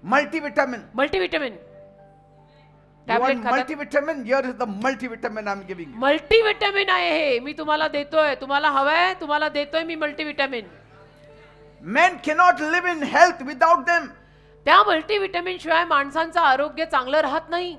Multivitamin. Multivitamin. You tablet want खाता, multivitamin? Here is the multivitamin I'm giving you. Multivitamin आहे हे, मी तुम्हाला देतोय. तुम्हाला हवंय, तुम्हाला देतोय मी multivitamin. Men cannot live in health without them. त्या मल्टीविटॅमिन शिवाय माणसांचं आरोग्य चांगलं राहत नाही.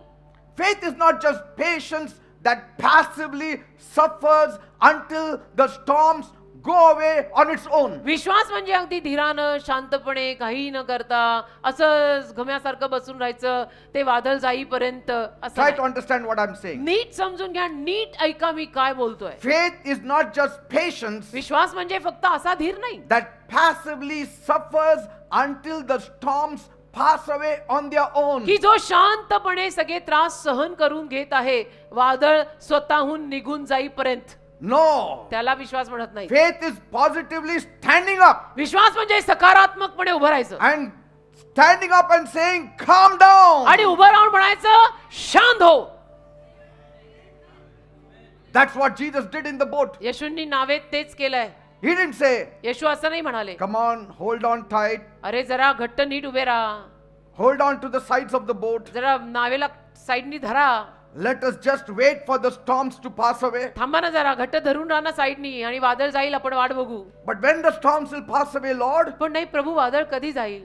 Faith is not just patience that passively suffers until the storms go away on its own. विश्वास म्हणजे अगदी धीरानं शांतपणे काही न करता असं घम्यासारखं बसून राहायचं ते वादळ जाईपर्यंत असं Try to नाही. understand what I'm saying. नीट समजून घ्या, नीट ऐका मी काय बोलतोय. Faith is not just patience विश्वास म्हणजे फक्त असा धीर नाही that passively suffers until the storms pass away on their own. की जो शांतपणे सगळे त्रास सहन करून घेत आहे वादळ स्वतःहून निघून जाईपर्यंत. No. त्याला विश्वास म्हणत नाही. Faith is positively standing up विश्वास म्हणजे सकारात्मकपणे उभं राहायचं and standing up and saying, calm down. आणि उभं राहून म्हणायचं शांत हो. That's what Jesus did in the boat. येशूंनी नावेत तेच केलंय. He didn't say, येशू असं नाही म्हणाले, come on, hold on tight, अरे जरा घट्ट नीट उभे राहा, hold on to the sides of the boat. जरा नावेला साईडनी धरा, Let us just wait for the storms to pass away. थांबा ना जरा, घट्ट धरून राहा ना साईडनी आणि वादळ जाईल, आपण वाट बघू. But when the storms will pass away, Lord, पण नाही प्रभू, वादळ कधी जाईल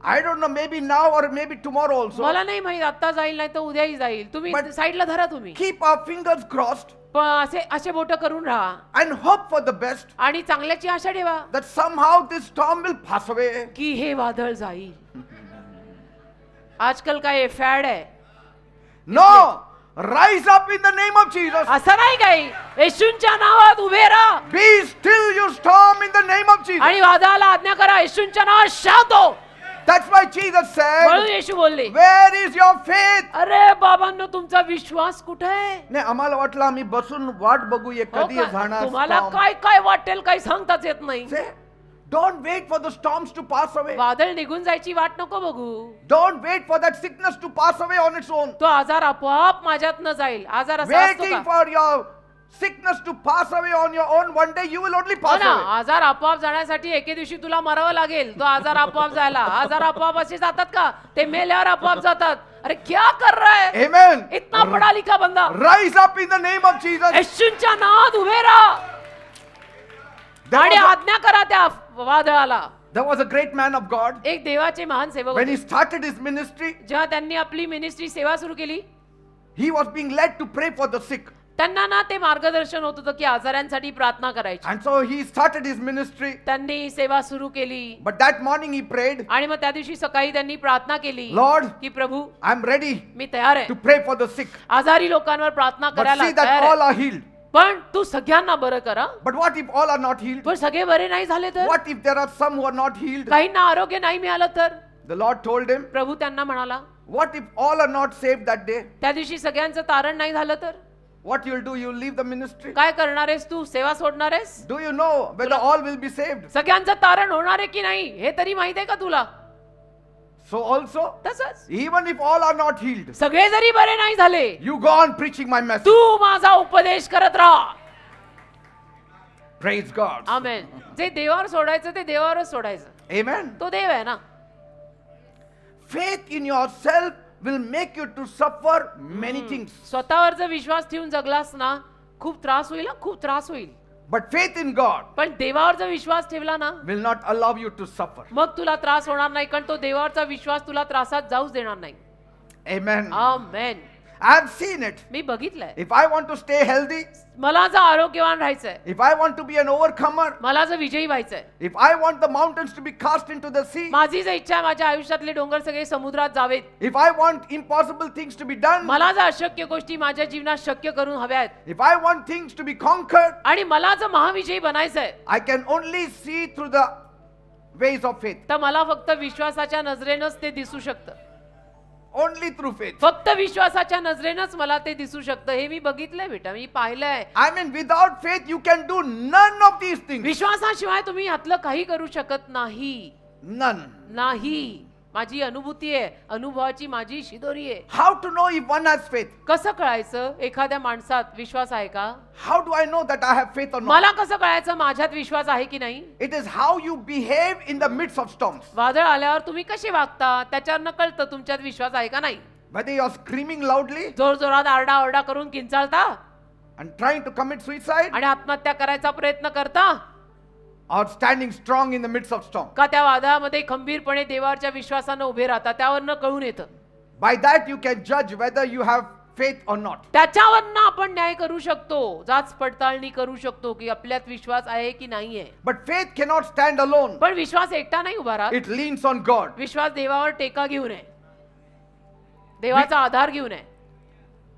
I don't know, maybe now or maybe tomorrow also. मला नाही माहित, आता जाईल नाही तर उद्याही जाईल. तुम्ही But- साईडला धरा तुम्ही, Keep our fingers crossed पण असे असे बोट करून राहा and hope for the best आणि चांगल्याची आशा ठेवा that somehow this storm will pass away. की हे वादळ जाईल. आजकाल काय फॅड आहे, No! Rise up in the name of Jesus. असं नाही काही. येशूंच्या नावात उभे राहा Be still, you storm, in the name of Jesus. आणि वादळाला आज्ञा करा, येशूंच्या नावात शांत हो. That's why Jesus म्हणून said, येशू बोलले, where is your faith? अरे बाबांनो तुमचा विश्वास कुठे आहे? नाही आम्हाला वाटलं आम्ही बसून वाट बघूया हो कधी का? जाणार तुम्हाला storm. काय काय वाटेल काही सांगताच येत नाही. Say, don't wait for the storms to pass away. वादळ निघून जायची वाट नको बघू. Don't wait for that sickness to pass away on its own. तो आजार आपोआप माझ्यात न जाईल. आजार असा असतो Waiting का? for your sickness to pass away on your own, one day you will only हो pass ना, away. आजार आपोआप जाण्यासाठी एके दिवशी तुला मरावं लागेल. तो आजार आपोआप जायला. आजार आपोआप असे जातात का? ते मेल्यावर आपोआप जातात. अरे क्या कर रहा है? Amen. इतना पढ़ा लिखा बंदा. Rise up in the name of Jesus. येशूंच्या नावात उभे राहा There आणि was a- आज्ञा करा त्या वादळाला. There was a great man of God. एक देवाचे महान सेवक When he होते. started his ministry, जेव्हा त्यांनी आपली मिनिस्ट्री सेवा सुरू केली, he was being led to pray for the sick. त्यांना ना ते मार्गदर्शन होत होतं की आजारांसाठी प्रार्थना करायची. And so he started his ministry. त्यांनी सेवा सुरू केली But that morning he prayed, आणि मग त्या दिवशी सकाळी त्यांनी प्रार्थना केली Lord, की प्रभू I'm ready मी तयार to आहे pray for the sick. आजारी लोकांवर प्रार्थना But करायला see that तयार all आहे. are healed. पण तू सगळ्यांना बरं करा. But what if all are not healed? पण सगळे बरे नाही झाले तर? What if there are some who are not healed? काहींना आरोग्य नाही मिळालं तर? The Lord told him, प्रभू त्यांना म्हणाला, what if all are not saved that day? त्या दिवशी सगळ्यांचं तारण नाही झालं तर What you'll do? You'll leave the ministry. काय करणार आहेस तू? सेवा सोडणार आहेस? Do you know whether all will be saved? सगळ्यांचं तारण होणार आहे की नाही हे तरी माहित आहे का तुला? So also, तसंच even if all are not healed, सगळे जरी बरे नाही झाले, you go on preaching my message. तू माझा उपदेश करत राहा. Praise God. आमेन. जे देवावर सोडायचं ते देवावरच सोडायचं. Amen. तो देव आहे ना. Faith in yourself will make you to suffer many things. स्वतःवर जर विश्वास ठेवून जगलास ना खूप त्रास होईल, खूप त्रास होईल. But faith in God पण देवावर जर विश्वास ठेवला ना will not allow you to suffer. मग तुला त्रास होणार नाही, कारण तो देवावरचा विश्वास तुला त्रासात जाऊच देणार नाही. Amen. Amen. I have seen it. मी बघितलंय. If I want to stay healthy, मला जर आरोग्यवान राहायचंय, if I want to be an overcomer, मला जर विजयी व्हायचंय, if I want the mountains to be cast into the sea, माझी जर इच्छा आहे माझ्या आयुष्यातले डोंगर सगळे समुद्रात जावेत, if I want impossible things to be done, मला जर अशक्य गोष्टी माझ्या जीवनात शक्य करून हव्या आहेत, if I want things to be conquered, आणि मला जर महाविजयी बनायचंय, I can only see through the ways of faith. तर मला फक्त विश्वासाच्या नजरेनंच ते दिसू शकतं. Only through faith. फक्त विश्वासाच्या नजरेनंच मला ते दिसू शकतं. हे मी बघितलंय बेटा, मी पाहिलंय. I mean, without faith, you can do none of these things. विश्वासाशिवाय तुम्ही यातलं काही करू शकत नाही. None. नाही. माझी अनुभूती आहे, अनुभवाची माझी शिदोरी आहे. How to know if one has faith? कसं कळायचं एखाद्या माणसात विश्वास आहे का? How do I know that I have faith or not? मला कसं कळायचं माझ्यात विश्वास आहे की नाही? It is how you behave in the midst of storms. वादळ आल्यावर तुम्ही कसे वागता त्याच्यावरनं कळतं तुमच्यात विश्वास आहे का नाही. Whether you are screaming loudly जोरजोरात आरडाओरडा करून किंचाळता and trying to commit suicide, आणि आत्महत्या करायचा प्रयत्न करता, or standing strong in the midst of storm. का त्या वादळामध्ये खंबीरपणे देवावरच्या विश्वासानं उभे राहता, त्यावरनं कळून येतं. By that you can judge whether you have faith or not. त्याच्यावरनं आपण न्याय करू शकतो, जाच पडताळणी करू शकतो की आपल्यात विश्वास आहे की नाहीये. But faith cannot stand alone. पण विश्वास एकटा नाही उभा राहत. It leans on God. विश्वास देवावर टेका घेऊन आहे, देवाचा आधार घेऊन आहे.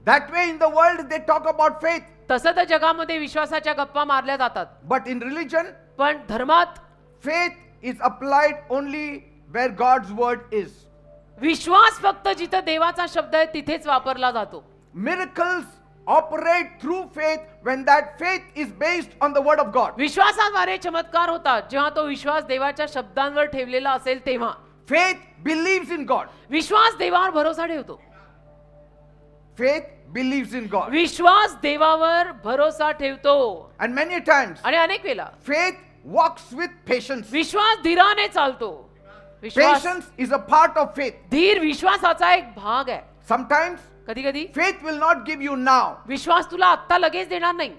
That way in the world they talk about faith. तसं तर जगामध्ये विश्वासाच्या गप्पा मारल्या जातात, But in religion, पण धर्मात faith is applied only where God's word is. विश्वास फक्त जिथं देवाचा शब्द आहे तिथेच वापरला जातो. Miracles operate through faith when that faith is based on the word of God. विश्वासाद्वारे चमत्कार होतात जेव्हा तो विश्वास देवाच्या शब्दांवर ठेवलेला असेल तेव्हा. Faith believes in God. विश्वास देवावर भरोसा ठेवतो. Faith believes in God. विश्वास देवावर भरोसा ठेवतो. And many times, आणि अनेक वेळा faith walks with patience. विश्वास धीराने चालतो. विश्वास Patience is a part of faith. धीर विश्वासाचा एक भाग आहे. Sometimes कधी कधी faith will not give you now, विश्वास तुला आत्ता लगेच देणार नाही,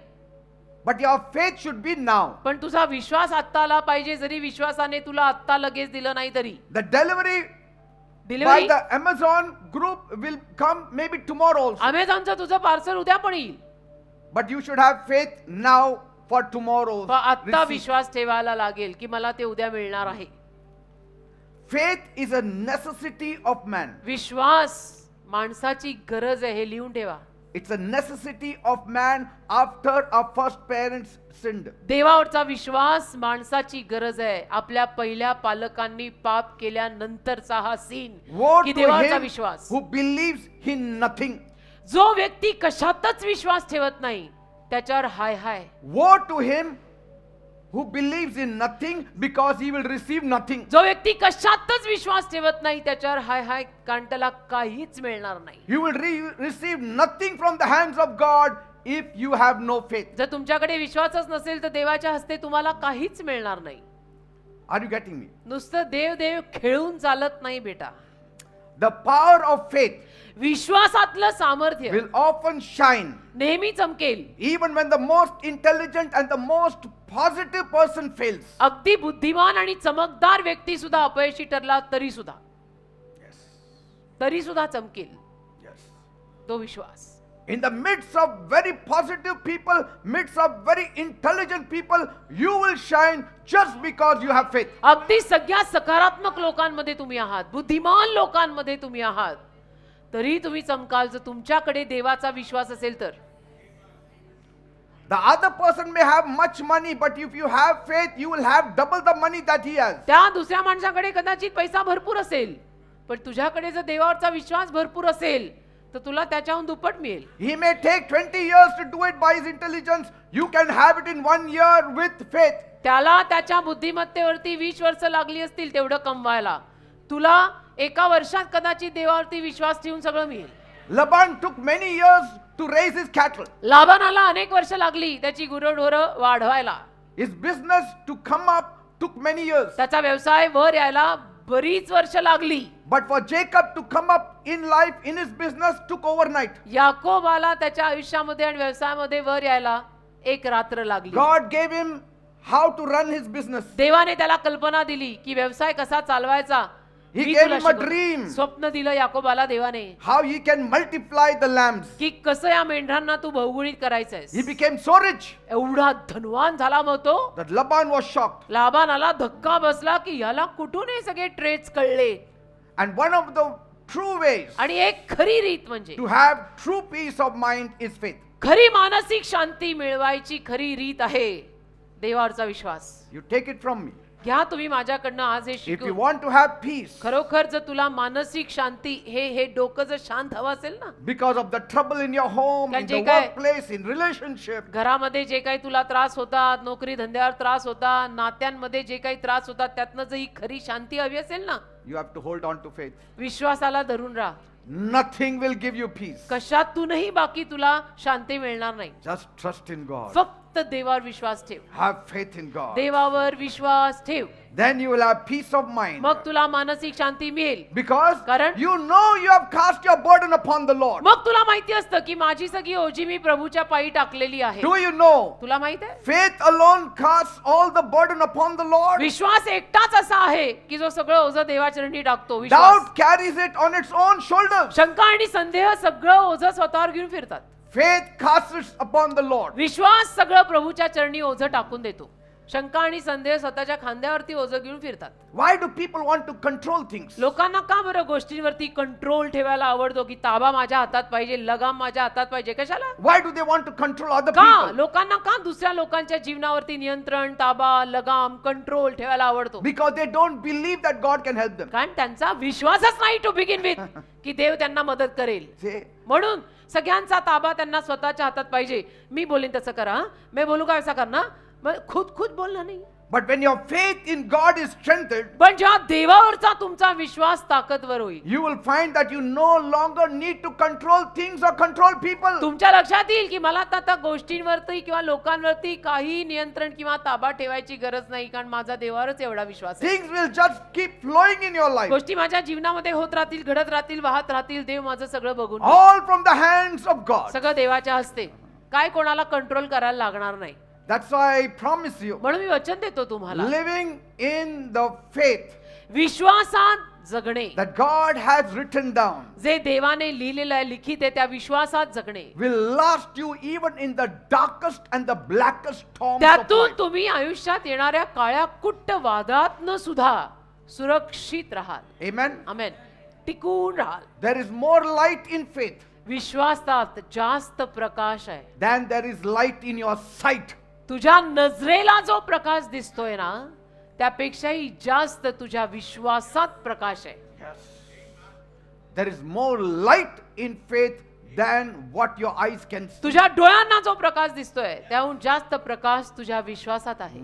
but your faith should be now. पण तुझा विश्वास आत्ता आला पाहिजे. जरी विश्वासाने तुला आत्ता लगेच दिलं नाही तरी The delivery by delivery the Amazon group will come maybe tomorrow also. अमेझॉनचं तुझं पार्सल उद्या पण येईल, But you should have faith now for tomorrow. पण आत्ता विश्वास ठेवायला लागेल की मला ते उद्या मिळणार आहे. Faith is a necessity of man. विश्वास माणसाची गरज आहे, हे लिहून ठेवा. It's a necessity of man after our first parents sinned. देवावरचा विश्वास माणसाची गरज आहे. आपल्या पहिल्या पालकांनी पाप केल्यानंतरचा हा सीन Woe की to देवावरचा him विश्वास. who believes in nothing. जो व्यक्ती कशातच विश्वास ठेवत नाही त्याच्यावर हाय हाय. Woe to him who believes in nothing because he will receive nothing. जो व्यक्ती कशातच विश्वास ठेवत नाही त्याच्यावर हाय हाय, कारण त्याला काहीच मिळणार नाही. You will receive nothing from the hands of God if you have no faith. जर तुमच्याकडे विश्वासच नसेल तर देवाच्या हस्ते तुम्हाला काहीच मिळणार नाही. Are you getting me? नुसतं देव देव खेळून चालत नाही बेटा. The power of faith विश्वासातलं सामर्थ्य will often shine नेहमी चमकेल. even when the most intelligent and the most positive person fails. अगदी बुद्धिमान आणि चमकदार व्यक्ती सुद्धा अपयशी ठरला तरी सुद्धा चमकेल Yes. तो विश्वास. In the midst of very positive people, midst of very intelligent people, you will shine just because you have faith. अगदी सगळ्या सकारात्मक लोकांमध्ये तुम्ही आहात, बुद्धिमान लोकांमध्ये तुम्ही आहात, तरी तुम्ही चमकाल जर तुमच्याकडे देवाचा विश्वास असेल तर. The other person may have much money, but if you have faith, you will have double the money that he has. त्या दुसऱ्या माणसाकडे कदाचित पैसा भरपूर असेल, पण तुझ्याकडे जर देवावरचा विश्वास भरपूर असेल तर तुला त्याच्याहून दुप्पट मिळेल. He may take 20 years to do it by his intelligence. You can have it in 1 year with faith. त्याला त्याच्या बुद्धिमत्तेवरती 20 वर्ष लागली असतील तेवढं कमवायला, तुला एका वर्षात कदाचित देवावरती विश्वास ठेवून सगळं मिळेल. Laban took many years to raise his cattle. लाबानाला अनेक वर्ष लागली त्याची गुरंढोरं वाढवायला. His business to come up took many years. त्याचा व्यवसाय वर यायला बरीच वर्ष लागली. But for Jacob to come up in life, in his business, took overnight. याकोबाला त्याच्या आयुष्यामध्ये आणि व्यवसायामध्ये वर यायला एक रात्र लागली. God gave him how to run his business. देवाने त्याला कल्पना दिली की व्यवसाय कसा चालवायचा. He मी gave तुला him a शिकवतो. dream. स्वप्न दिलं याकोबाला देवाने How he can multiply the lambs. की कसं या मेंढरांना तू बहुगुणित करायचंयस. He became so rich एवढा धनवान झाला मग तो. that Laban was shocked. लाबानाला धक्का बसला की याला कुठून हे सगळे ट्रेड्स कळले. And one of the true ways आणि एक खरी रीत म्हणजे to have true peace of mind is faith. खरी मानसिक शांती मिळवायची खरी रीत आहे देवावरचा विश्वास. You take it from me. घ्या तुम्ही माझ्याकडनं आज हे If you शिकून. want to have peace खरोखर जर तुला मानसिक शांती हे डोकं जर शांत हवं असेल ना, because of the trouble in your home, in the जे काय- workplace, in relationship, घरामध्ये जे काही तुला त्रास होतात, नोकरी धंद्यावर त्रास होतात, नात्यांमध्ये जे काही त्रास होतात, त्यातनं जर ही खरी शांती हवी असेल ना, you have to hold on to faith. विश्वासाला धरून राहा. Nothing will give you peace. कशातूनही बाकी तुला शांती मिळणार नाही. Just trust in God. फक्त देवावर विश्वास ठेव. Have faith in God. देवावर विश्वास ठेव. Then you will have peace of mind. मग तुला मानसिक शांती मिळेल. Because कारण- you know you have cast your burden upon the Lord. मग तुला माहिती असतं की माझी सगळी ओझी मी प्रभूच्या पायी टाकलेली आहे. Do you know? तुला माहित आहे Faith alone casts all the burden upon the Lord. विश्वास एकटाच असा आहे की जो सगळं ओझं देवाचरणी टाकतो. विश्वास Doubt carries it on its own shoulders. शंका आणि संदेह सगळं ओझं स्वतःवर घेऊन फिरतात. Faith casts it upon the Lord. विश्वास सगळं प्रभूच्या चरणी ओझं टाकून देतो. शंका आणि संदेह स्वतःच्या खांद्यावरती ओझं घेऊन फिरतात. Why do people want to control things? लोकांना का बरं गोष्टींवरती कंट्रोल ठेवायला आवडतो की ताबा माझ्या हातात पाहिजे, लगाम माझ्या हातात पाहिजे. कशाला? Why do they want to control other का people? लोकांना का दुसऱ्या लोकांच्या जीवनावरती नियंत्रण, ताबा, लगाम, कंट्रोल ठेवायला आवडतो? Because they don't believe that God can help them. कारण त्यांचा विश्वासच नाही टू बिगिन विथ की देव त्यांना मदत करेल. See? म्हणून सगळ्यांचा ताबा त्यांना स्वतःच्या हातात पाहिजे. मी बोलीन तसं करा, मी बोलू का ऐसा करना, मग खुद बोलणं नाही. But when your faith in God is strengthened, पण जेव्हा देवावरचा तुमचा विश्वास ताकदवर होईल, you will find that you no longer need to control things or control people. तुमच्या लक्षात येईल की मला आता गोष्टींवरती किंवा लोकांवरती काही नियंत्रण किंवा ताबा ठेवायची गरज नाही, कारण माझा देवावरच एवढा विश्वास आहे. Things will just keep flowing in your life. गोष्टी माझ्या जीवनामध्ये होत राहतील, घडत राहतील, वाहत राहतील. देव माझं सगळं बघून घेईल. All from the hands of God. सगळं देवाच्या हस्ते. काय कोणाला कंट्रोल करायला लागणार नाही. That's why I promise you, म्हणून मी वचन देतो तुम्हाला, living in the faith विश्वासात जगणे, that God has written down जे देवाने लिहिलेलं आहे, लिखित आहे, त्या विश्वासात जगणे, will last you even in the darkest and the blackest storms of त्यातून life. तुम्ही आयुष्यात येणाऱ्या काळ्या कुट्ट वादातनं सुद्धा सुरक्षित राहाल. Amen. आमेन. टिकून राहाल. There is more light in faith विश्वासात जास्त प्रकाश आहे. than there is light in your sight. तुझ्या नजरेला जो प्रकाश दिसतोय ना, त्यापेक्षाही जास्त तुझ्या विश्वासात प्रकाश आहे. Yes. There is more light in faith than what your eyes can see. तुझ्या डोळ्यांना जो प्रकाश दिसतोय त्याहून जास्त प्रकाश तुझ्या विश्वासात आहे.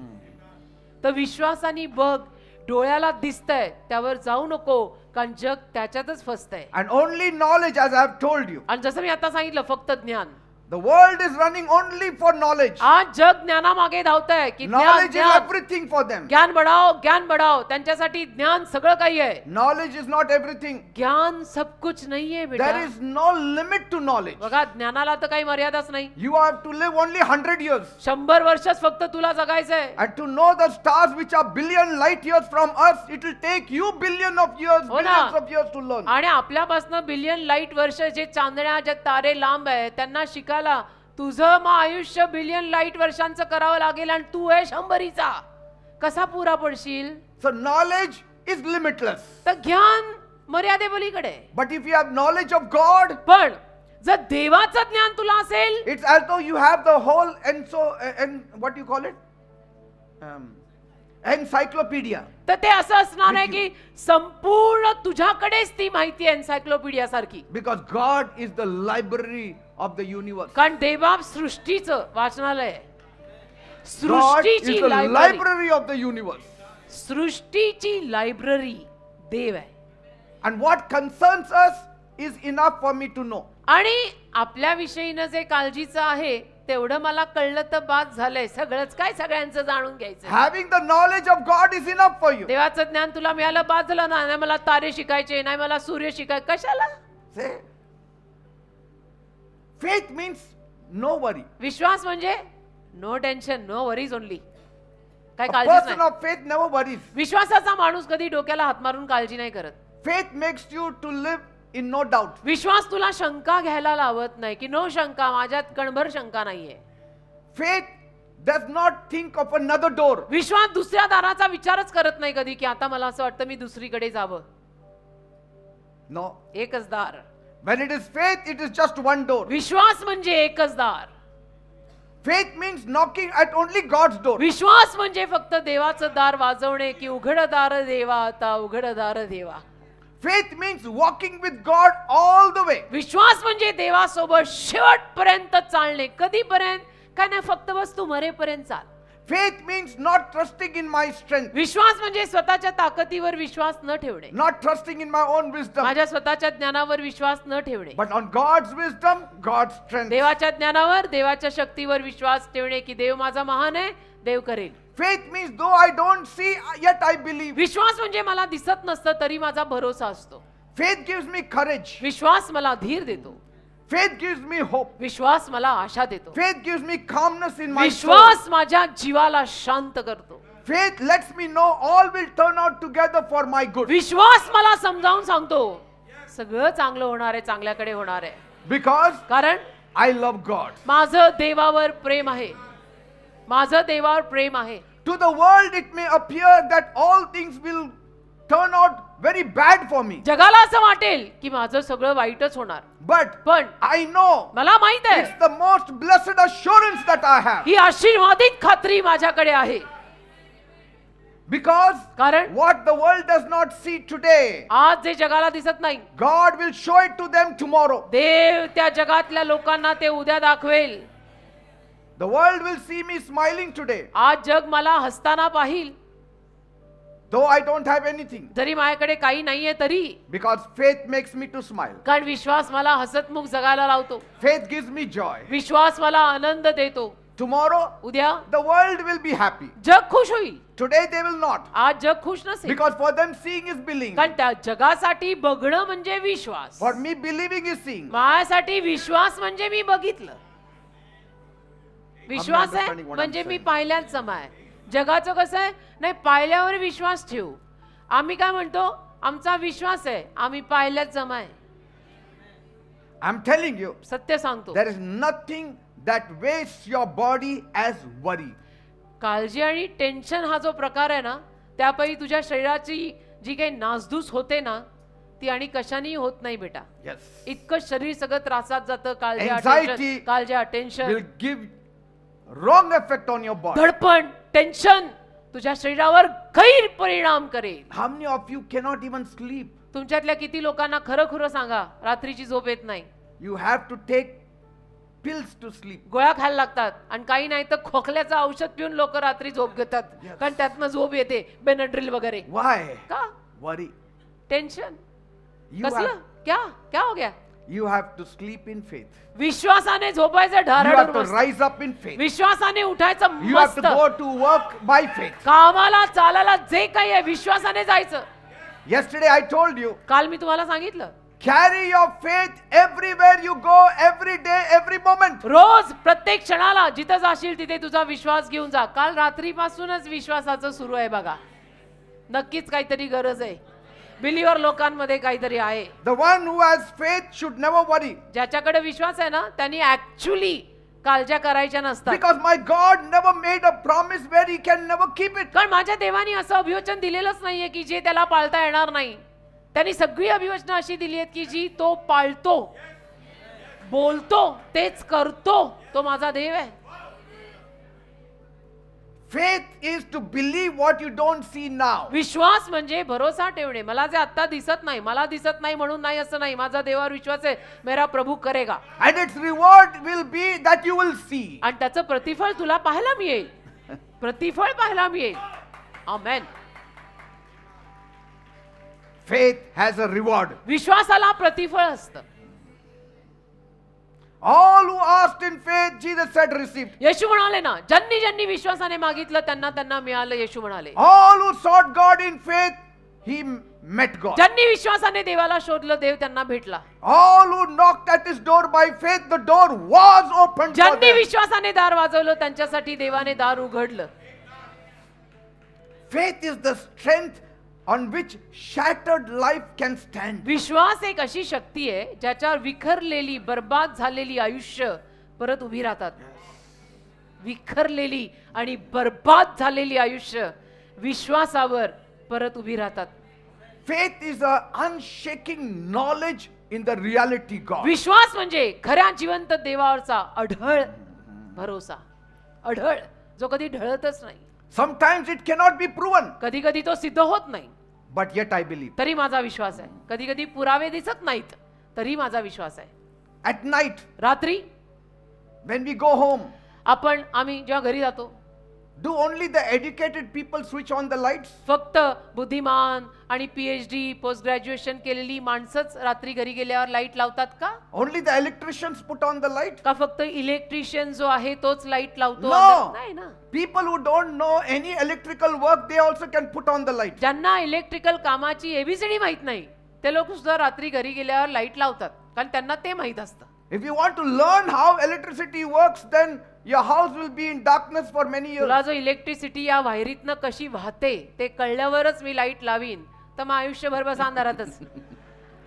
तर विश्वासाने बघ, डोळ्याला दिसतंय त्यावर जाऊ नको, कारण जग त्याच्यातच फसतंय. And only knowledge, as I have told you. आणि जसं मी आता सांगितलं, फक्त ज्ञान. The world is running only for knowledge. आज जग ज्ञानामागे धावतंय की ज्ञान Knowledge is ज्ञान everything for them. ज्ञान बढ़ाओ. त्यांच्यासाठी ज्ञान सगळं काही आहे. Knowledge is not everything. ज्ञान सब कुछ नाहीये बेटा. There is no limit to knowledge. बघा, ज्ञानाला तर काही मर्यादाच नाही. You have to live only 100 years. 100 वर्षच फक्त तुला जगायचंय. And to know the stars which are billion light years from us, it will take you billion of years, हो ना. billions of years to learn. आणि आपल्यापासून बिलियन लाईट वर्ष जे चांदण्या, जे तारे लांब आहे, त्यांना शिकायला तुझं मग आयुष्य बिलियन लाईट वर्षांचं करावं लागेल, आणि तू आहे 100चा. कसा पुरा पडशील? So knowledge is limitless. तर ज्ञान मर्यादेपलीकडे. But if you have knowledge of God, पण जर देवाचं ज्ञान तुला असेल, it's as though you have the whole what do you call it? Encyclopedia. तर ते असं असणार आहे की संपूर्ण तुझ्याकडेच ती माहिती आहे, एन्सायक्लोपीडिया सारखी. Because God is the library of the universe. कारण देवा सृष्टीचं वाचनालय आहे. God is सृष्टीची the library, library of the universe. सृष्टीची लायब्ररी देव आहे. And what concerns us is enough for me to know. आणि आपल्या विषयीनं जे काळजीचं आहे तेवढं मला कळलं तर बाद झालंय. सगळंच काय सगळ्यांचं जाणून घ्यायचं. Having the knowledge of God is enough for you. देवाचं ज्ञान तुला मिळालं, बाद झालं ना. नाही मला तारे शिकायचे, नाही मला सूर्य शिकायचे, कशाला? See? Faith means no worry. विश्वास म्हणजे no tension, no worries only. काय A काळजीच person नाही. of faith never worries. विश्वासाचा माणूस कधी डोक्याला हात मारून काळजी नाही करत. Faith makes you to live in no doubt. विश्वास तुला शंका घ्यायला लावत नाही की नो शंका, माझ्यात कणभर शंका नाहीये. Faith does not think of another door. विश्वास दुसऱ्या दाराचा विचारच करत नाही कधी की आता मला असं वाटतं मी दुसरीकडे जावं. No. एकच दार. When it is faith, it is just one door. विश्वास म्हणजे एकच दार. Faith means knocking at only God's door. विश्वास म्हणजे फक्त देवाचं दार वाजवणे की उघड दार देवा, आता उघड दार देवा. Faith means walking with God all the way. विश्वास म्हणजे देवासोबत शेवटपर्यंत चालणे. कधीपर्यंत? काय नाही, फक्त बस तू मरेपर्यंत चाल. Faith means not trusting in my strength, विश्वास म्हणजे स्वतःच्या ताकदीवर विश्वास न ठेवणे, not trusting in my own wisdom, माझ्या स्वतःच्या ज्ञानावर विश्वास न ठेवणे, but on God's wisdom, God's strength. देवाच्या ज्ञानावर, देवाच्या शक्तीवर विश्वास ठेवणे की देव माझा महान आहे, देव करेल. Faith means though I don't see, yet I believe. विश्वास म्हणजे मला दिसत नसतं तरी माझा भरोसा असतो. Faith gives me courage. विश्वास मला धीर देतो. Faith gives me hope. विश्वास मला आशा देतो. Faith gives me calmness in my soul. विश्वास माझ्या जीवाला शांत करतो. Faith lets me know all will turn out together for my good. विश्वास मला समजावून सांगतो सगळं चांगलं होणार आहे, चांगल्याकडे होणार आहे. Because कारण I love God. माझं देवावर प्रेम आहे. माझं देवावर प्रेम आहे. To the world it may appear that all things will turn out very bad for me. जगाला असं वाटेल की माझं सगळं वाईटच होणार, But पण I know मला माहित आहे it's the most blessed assurance that I have. ही आशीर्वादित खात्री माझ्याकडे आहे. Because कारण what the world does not see today, आज जे जगाला दिसत नाही, God will show it to them tomorrow. देव त्या जगातल्या लोकांना ते उद्या दाखवेल. The world will see me smiling today, आज जग मला हसताना पाहिल though I don't have anything. जरी माझ्याकडे काही नाहीये तरी, Because faith makes me to smile. कारण विश्वास मला हसतमुख जगायला लावतो. Faith gives me joy. विश्वास मला आनंद देतो. Tomorrow, उद्या the world will be happy. जग खुश होईल. Today, they will not. आज जग खुश नसेल, Because for them, seeing is believing. कारण त्या जगासाठी बघणं म्हणजे विश्वास. For me, believing is seeing. माझ्यासाठी विश्वास म्हणजे मी बघितलं. विश्वास आहे understanding what I'm म्हणजे मी saying. पाहिल्याच समा आहे. जगाचं कसं आहे, नाही पाहिल्यावर विश्वास ठेवू. आम्ही काय म्हणतो, आमचा विश्वास आहे, आम्ही पाहिल्याच जमा आहे. I'm telling you, सत्य सांगतो, there is nothing that wastes your body as worry. काळजी आणि टेन्शन हा जो प्रकार आहे ना, त्यापैकी तुझ्या शरीराची जी काही नासधूस होते ना, ती आणि कशानेही होत नाही बेटा. Yes. इतकं शरीर सगळं त्रासात जातं. Anxiety काळजी tension, Will give wrong effect on your body. धडपण, टेन्शन तुझ्या शरीरावर गैर परिणाम करेल. How many of you cannot even sleep? तुमच्यातल्या किती लोकांना खरं खरं सांगा, रात्रीची झोप येत नाही. You have to take pills to sleep. गोळ्या खायला लागतात आणि काही नाही तर खोकल्याचं औषध पिऊन लोक रात्री झोप घेतात, Yes. कारण त्यातनं झोप येते, बेनड्रिल वगैरे. Why? का? Worry. टेन्शन. You कसलं? have, क्या क्या हो गया? you have to sleep in faith. विश्वासाने झोपायचं You have ढाराडून to मस्त. rise up in faith. विश्वासाने उठायचं You have to मस्त. go to work by faith. कामाला चालायला जे काही आहे विश्वासाने जायचं. Yesterday I told you, काल मी तुम्हाला सांगितलं, carry your faith everywhere you go, every day, every moment. रोज प्रत्येक क्षणाला जिथं जाशील तिथे तुझा विश्वास घेऊन जा. काल रात्रीपासूनच विश्वासाचं सुरू आहे बघा. नक्कीच काहीतरी गरज आहे. बिलीवर लोकांमध्ये काहीतरी आहे. The one who has faith should never worry. ज्याच्याकडे विश्वास आहे ना, त्यांनी ऍक्च्युली काळज्या करायच्या नसतात. Because my God never made a promise where he can never keep it. कारण माझ्या देवानी असं अभिवचन दिलेलंच नाहीये की जे त्याला पाळता येणार नाही. त्यांनी सगळी अभिवचनं अशी दिली आहेत की जी तो पाळतो, बोलतो, तेच करतो. तो माझा देव आहे. Faith is to believe what you don't see now. विश्वास म्हणजे भरोसा ठेवणे. मला जे आता दिसत नाही, मला दिसत नाही म्हणून नाही असं नाही. माझा देवावर विश्वास आहे, मेरा प्रभू करेगा. And its reward will be that you will see. आणि त्याचं प्रतिफळ तुला पाहायला मिळेल. प्रतिफळ पाहायला मिळेल. आमेन. Faith has a reward. विश्वासाला प्रतिफळ असतं. All who asked in faith, Jesus said, received. येशू म्हणाले ना, ज्यांनी ज्यांनी विश्वासाने मागितलं त्यांना त्यांना मिळालं. येशू म्हणाले, All who sought God in faith, he met God. ज्यांनी विश्वासाने देवाला शोधलं देव त्यांना भेटला. All who knocked at his door by faith, the door was opened for ज्यांनी them. विश्वासाने दार वाजवलं त्यांच्यासाठी देवाने दार उघडलं. Faith is the strength on which shattered life can stand. विश्वास एक अशी शक्ती आहे ज्याच्यावर विखरलेली बर्बाद झालेली आयुष्य परत उभी राहतात. विखरलेली आणि बर्बाद झालेली आयुष्य विश्वासावर परत उभी राहतात. Faith is a unshaking knowledge in the reality God. विश्वास म्हणजे खऱ्या जिवंत देवावरचा अढळ भरोसा, अढळ जो कधी ढळतच नाही. Sometimes it cannot be proven, कधी कधी तो सिद्ध होत नाही but yet I believe. तरी माझा विश्वास आहे. कधी कधी पुरावे दिसत नाहीत तरी माझा विश्वास आहे. At night, रात्री when we go home, आम्ही जेव्हा घरी जातो do only the educated people switch on the lights? फक्त बुद्धिमान आणि PhD पोस्ट ग्रॅज्युएशन केलेली माणसंच रात्री घरी गेल्यावर लाईट लावतात का? Only the electricians put on the light? का फक्त इलेक्ट्रिशियन जो आहे तोच लाईट लावतो? No. नाही ना. People who don't know any electrical work, they also can put on the light. ज्यांना इलेक्ट्रिकल कामाची एबीसीडी माहित नाही ते लोक सुद्धा रात्री घरी गेल्यावर लाईट लावतात कारण त्यांना ते माहित असतं. If you want to learn how electricity works, then your house will be in darkness for many years. तुला जो इलेक्ट्रिसिटी या वायरीतनं कशी वाहते ते कळल्यावरच मी लाईट लावीन तर मग आयुष्यभर बस अंधारातच.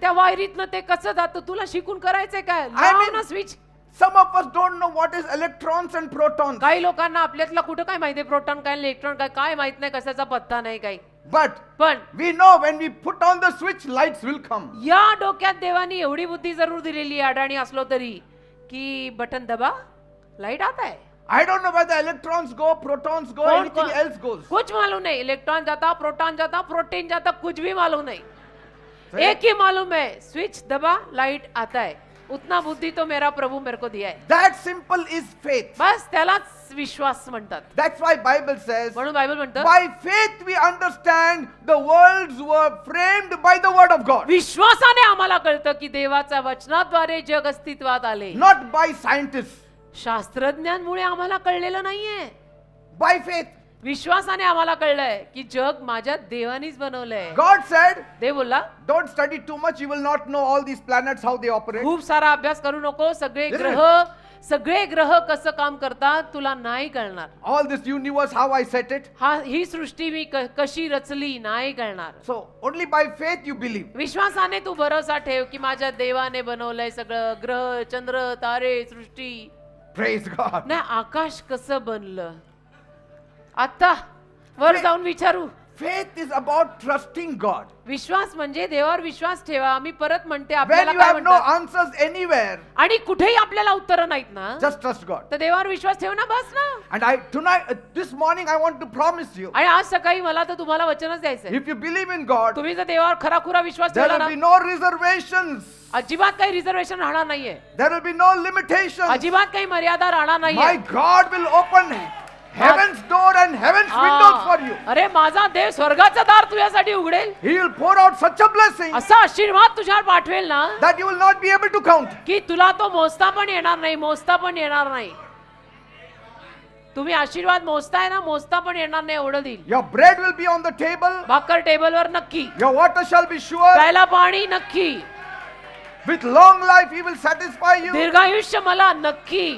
त्या वायरीतनं ते कसं जातं तुला शिकून करायचंय काय? लाव ना switch. Some of us don't know what is electrons and protons. काही लोकांना आपल्यातला कुठं काय माहिती प्रोटॉन काय इलेक्ट्रॉन काय काय माहित नाही कशाचा पत्ता नाही काही. But पण we know when we put on the switch, lights will come. या डोक्यात देवानी एवढी बुद्धी जरूर दिलेली अडाणी असलो तरी की बटन दबा लाईट आता है. I don't know whether electrons go, protons go, anything else goes. कुछ मालूम नहीं. इलेक्ट्रॉन जाता प्रोटॉन जाता प्रोटीन जाता कुछ भी मालूम नहीं. एक ही मालूम है स्विच दबा लाइट आता है. उतना बुद्धि तो मेरा प्रभु मेरे को दिया है. That simple is faith. बस त्यालाच विश्वास म्हणतात. That's why Bible says, म्हणून बायबल म्हणतं by faith we understand the worlds were framed by the word of God. विश्वासाने आम्हाला कळतं की देवाच्या वचनाद्वारे जग अस्तित्वात आले. Not by scientists. शास्त्रज्ञांमुळे आम्हाला कळलेलं नाहीये. By faith. विश्वासाने आम्हाला कळलंय की जग माझ्या देवानीच बनवलंय. God said, देव बोलला don't study too much, you will not know all these planets, how they operate. खूप सारा अभ्यास करू नको. सगळे ग्रह कसं काम करतात तुला नाही कळणार. All this universe, how I set it. ही सृष्टी मी कशी रचली नाही कळणार. So only by faith you believe. विश्वासाने तू भरोसा ठेव की माझ्या देवाने बनवलंय सगळं ग्रह चंद्र तारे सृष्टी. Praise God. नाही आकाश कसं बनलं आता वर जाऊन विचारू. Faith is about trusting God. विश्वास म्हणजे देवावर विश्वास ठेवा. मी परत म्हणते When आपल्याला you काय have no म्हणतात answers anywhere, आणि कुठेही आपल्याला उत्तरं नाहीत ना just trust God. तर देवावर विश्वास ठेव ना बस ना. And this morning I want to promise you, आणि आज सकाळी मला तर तुम्हाला वचनच द्यायचंय. if you believe in God, तुम्ही जर देवावर खराखुरा विश्वास there ठेवला will be ना no reservations. अजिबात काही रिझर्वेशन राहणार नाहीये. There will be no limitations. अजिबात काही मर्यादा राहणार My नाहीये. God will open heaven's door and heaven's windows for you. अरे माझा देव स्वर्गाचं दार तुझ्यासाठी उघडेल. He will pour out such a blessing असा आशीर्वाद तुझ्यावर पाठवेल ना that you will not be able to count. की तुला तो मोजता पण येणार नाही. तुम्ही आशीर्वाद मोजताय ना मोजता पण येणार नाही एवढं देईल. Your bread will be on the table. भाकर टेबलवर नक्की. Your water shall be sure. प्यायला पाणी नक्की. With long life he will satisfy you. दीर्घायुष्य मला नक्की.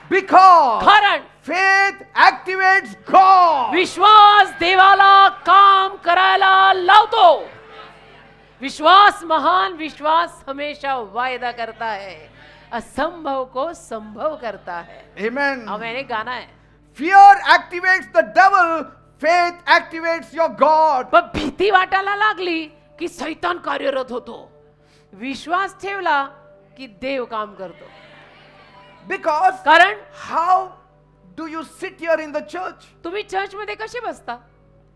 Because कारण faith activates God. विश्वास देवाला काम करायला लावतो. महान विश्वास हमेशा वायदा करता है. असंभव को संभव करता है. Amen. आमेन. एक गाना है. Fear activates the devil. Faith activates your God. पण भीती वाटायला लागली की सैतान कार्यरत होतो. विश्वास ठेवला की देव काम करतो. Because कारण how do you sit here in the church? तुम्ही चर्च मध्ये कसे बसता?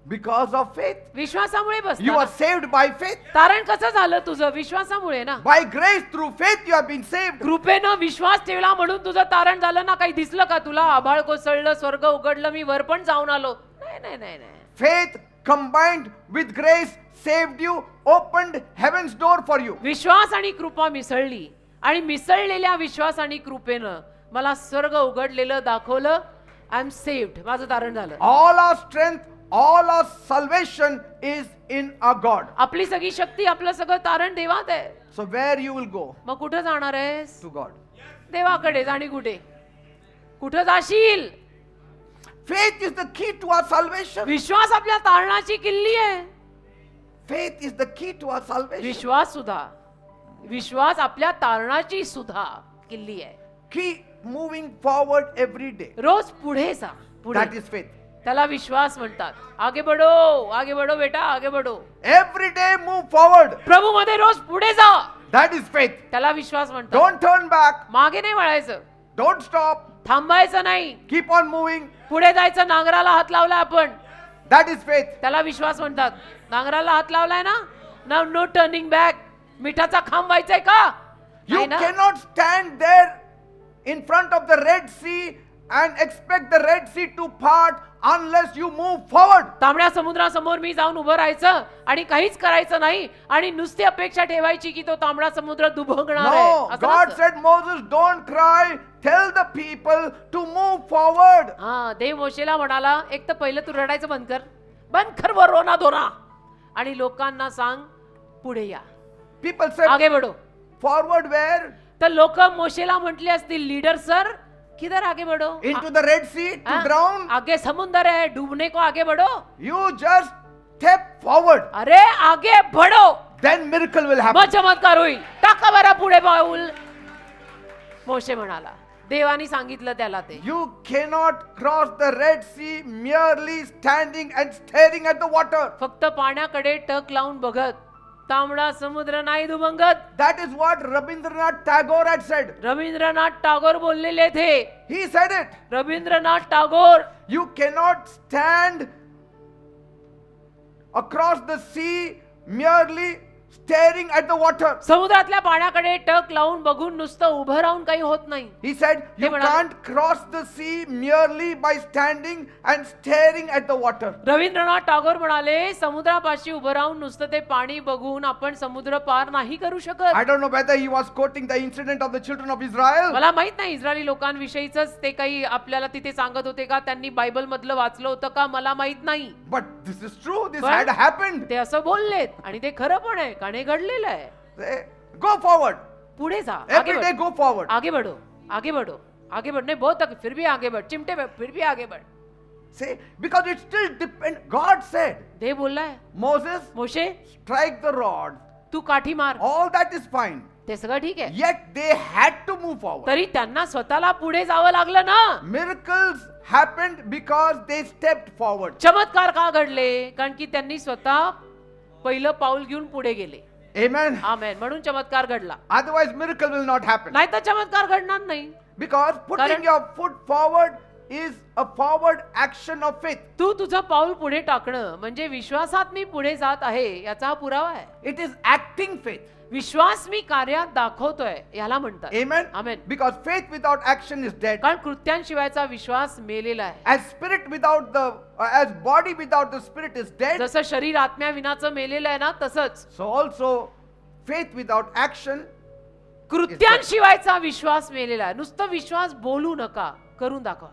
Because of faith. विश्वासामुळे You बसता. are saved by faith. तारण कसं झालं तुझं? विश्वासामुळे ना. By grace through faith you have been saved. कृपेनं विश्वास ठेवला म्हणून तुझं तारण झालं ना. काही दिसलं का तुला? आभाळ कोसळलं स्वर्ग उघडलं मी वर पण जाऊन आलो. नाही. Faith combined with grace saved you, opened heaven's door for you. विश्वास आणि कृपा मिसळली आणि मिसळलेल्या विश्वास आणि कृपेनं मला स्वर्ग उघडलेलं दाखवलं. I am saved. माझं तारण झालं. All our strength, All our salvation is in our God. आपली सगळी शक्ती, आपलं सगळं तारण देवात आहे. So where you will go? मग कुठं जाणार आहेस? To God. देवाकडेच. आणि कुठे? कुठं जाशील? Faith is the key to our salvation. विश्वास आपल्या तारणाची किल्ली आहे. Faith is the key to our salvation. विश्वास आपल्या तारणाची सुद्धा किल्ली आहे. Keep moving forward every day. रोज पुढे जा. पुढे. That is faith. त्याला विश्वास म्हणतात. आगे बढो बेटा, आगे बढो. Every day move forward. प्रभू मध्ये रोज पुढे जा. That is faith. त्याला विश्वास म्हणतात. Don't turn back. मागे नाही वळायचं. Don't stop. थांबायचं नाही. Keep on moving. पुढे जायचं. नांगराला हात लावला आपण. That is faith. त्याला विश्वास म्हणतात. नांगराला हात लावलाय ना, नो टर्निंग बॅक. मिठाचा खांब व्हायचाय का? You नाही ना? cannot stand there in front of the Red Sea and expect the Red Sea to part unless you move forward. तांबड्या समुद्रासमोर मी जाऊन उभं राहायचं आणि काहीच करायचं नाही आणि नुसती अपेक्षा ठेवायची की तो तांबडा समुद्र दुभंगणार आहे. No, असं God नसतं. said, Moses, don't cry. Tell the people to move forward. हा, देव मोशेला म्हणाला, एक तर पहिलं तू रडायचं बंद कर वर रोना धोना आणि लोकांना सांग पुढे या. People said, आगे बढो. forward where? तर लोक मोशेला म्हटले असतील, लीडर सर किधर आगे बढ़ो? Into the Red Sea to drown? आगे समुंदर है, डूबने को आगे बढ़ो. You just step forward. अरे आगे बढ़ो. Then miracle will मग happen. चमत्कार होईल. टाका बरा पुढे पाऊल. मोशे म्हणाला. देवानी सांगितलं त्याला ते. You cannot cross the Red Sea merely standing and staring at the water. फक्त पाण्याकडे टक लावून बघत तांबडा समुद्र नाही दुभंगत. That is what Rabindranath Tagore had said. Rabindranath Tagore बोललेले थे. He said it. Rabindranath Tagore. You cannot stand across the sea merely staring at the water. समुद्रातल्या पाण्याकडे टक लावून बघून नुसतं उभं राहून काही होत नाही. He said you म्हणाले. can't cross the sea merely by standing and staring at the water. Rabindranath Tagore म्हणाले, समुद्रापाशी उभं राहून नुसतं ते पाणी बघून आपण समुद्र पार नाही करू शकत. I don't know whether he was quoting the incident of the children of Israel. मला माहित नाही इस्रायली लोकांविषयीच ते काही आपल्याला तिथे सांगत होते का, त्यांनी बायबल मधलं वाचलं होतं का, मला माहित नाही. But this is true. This पण had happened. ते असं बोललेत आणि ते खरं पण आहे, कारण हे घडलेलं आहे. Say, go forward. पुढे जा. Every day go forward. आगे बढ़ो. आगे बढ़ो. आगे बढ़ने बहुत तक फिर भी आगे बढ़. चिमटे में फिर भी आगे बढ़. Say, because it still depends. God said, देव बोलला है, Moses, Moshe strike the rod. तू काठी मार. All that is fine. ते सगळं ठीक आहे. Yet they had to move forward. तरी त्यांना स्वतःला पुढे जावं लागलं ना. Miracles happened because they stepped forward. चमत्कार का घडले? कारण की त्यांनी स्वतः पहिलं पाऊल घेऊन पुढे गेले. Amen. आमेन. म्हणून चमत्कार घडला. Otherwise, miracle will not happen. नाही तर चमत्कार घडणार नाही. Because putting कारण- your foot forward is a forward action of faith. तू तुझं पाऊल पुढे टाकणं म्हणजे विश्वासात मी पुढे जात आहे याचा हा पुरावा आहे. It is acting faith. विश्वास मी कार्यात दाखवतोय याला म्हणतात. Amen. Amen. Because faith without action is dead. कारण कृत्यांशिवायचा विश्वास मेलेला आहे. As spirit without the, as body without the spirit is dead. जसं शरीर आत्म्या विनाचं मेलेलं आहे ना, तसंच So also faith without action. कृत्यांशिवायचा विश्वास मेलेला आहे. नुसतं विश्वास बोलू नका, करून दाखवा.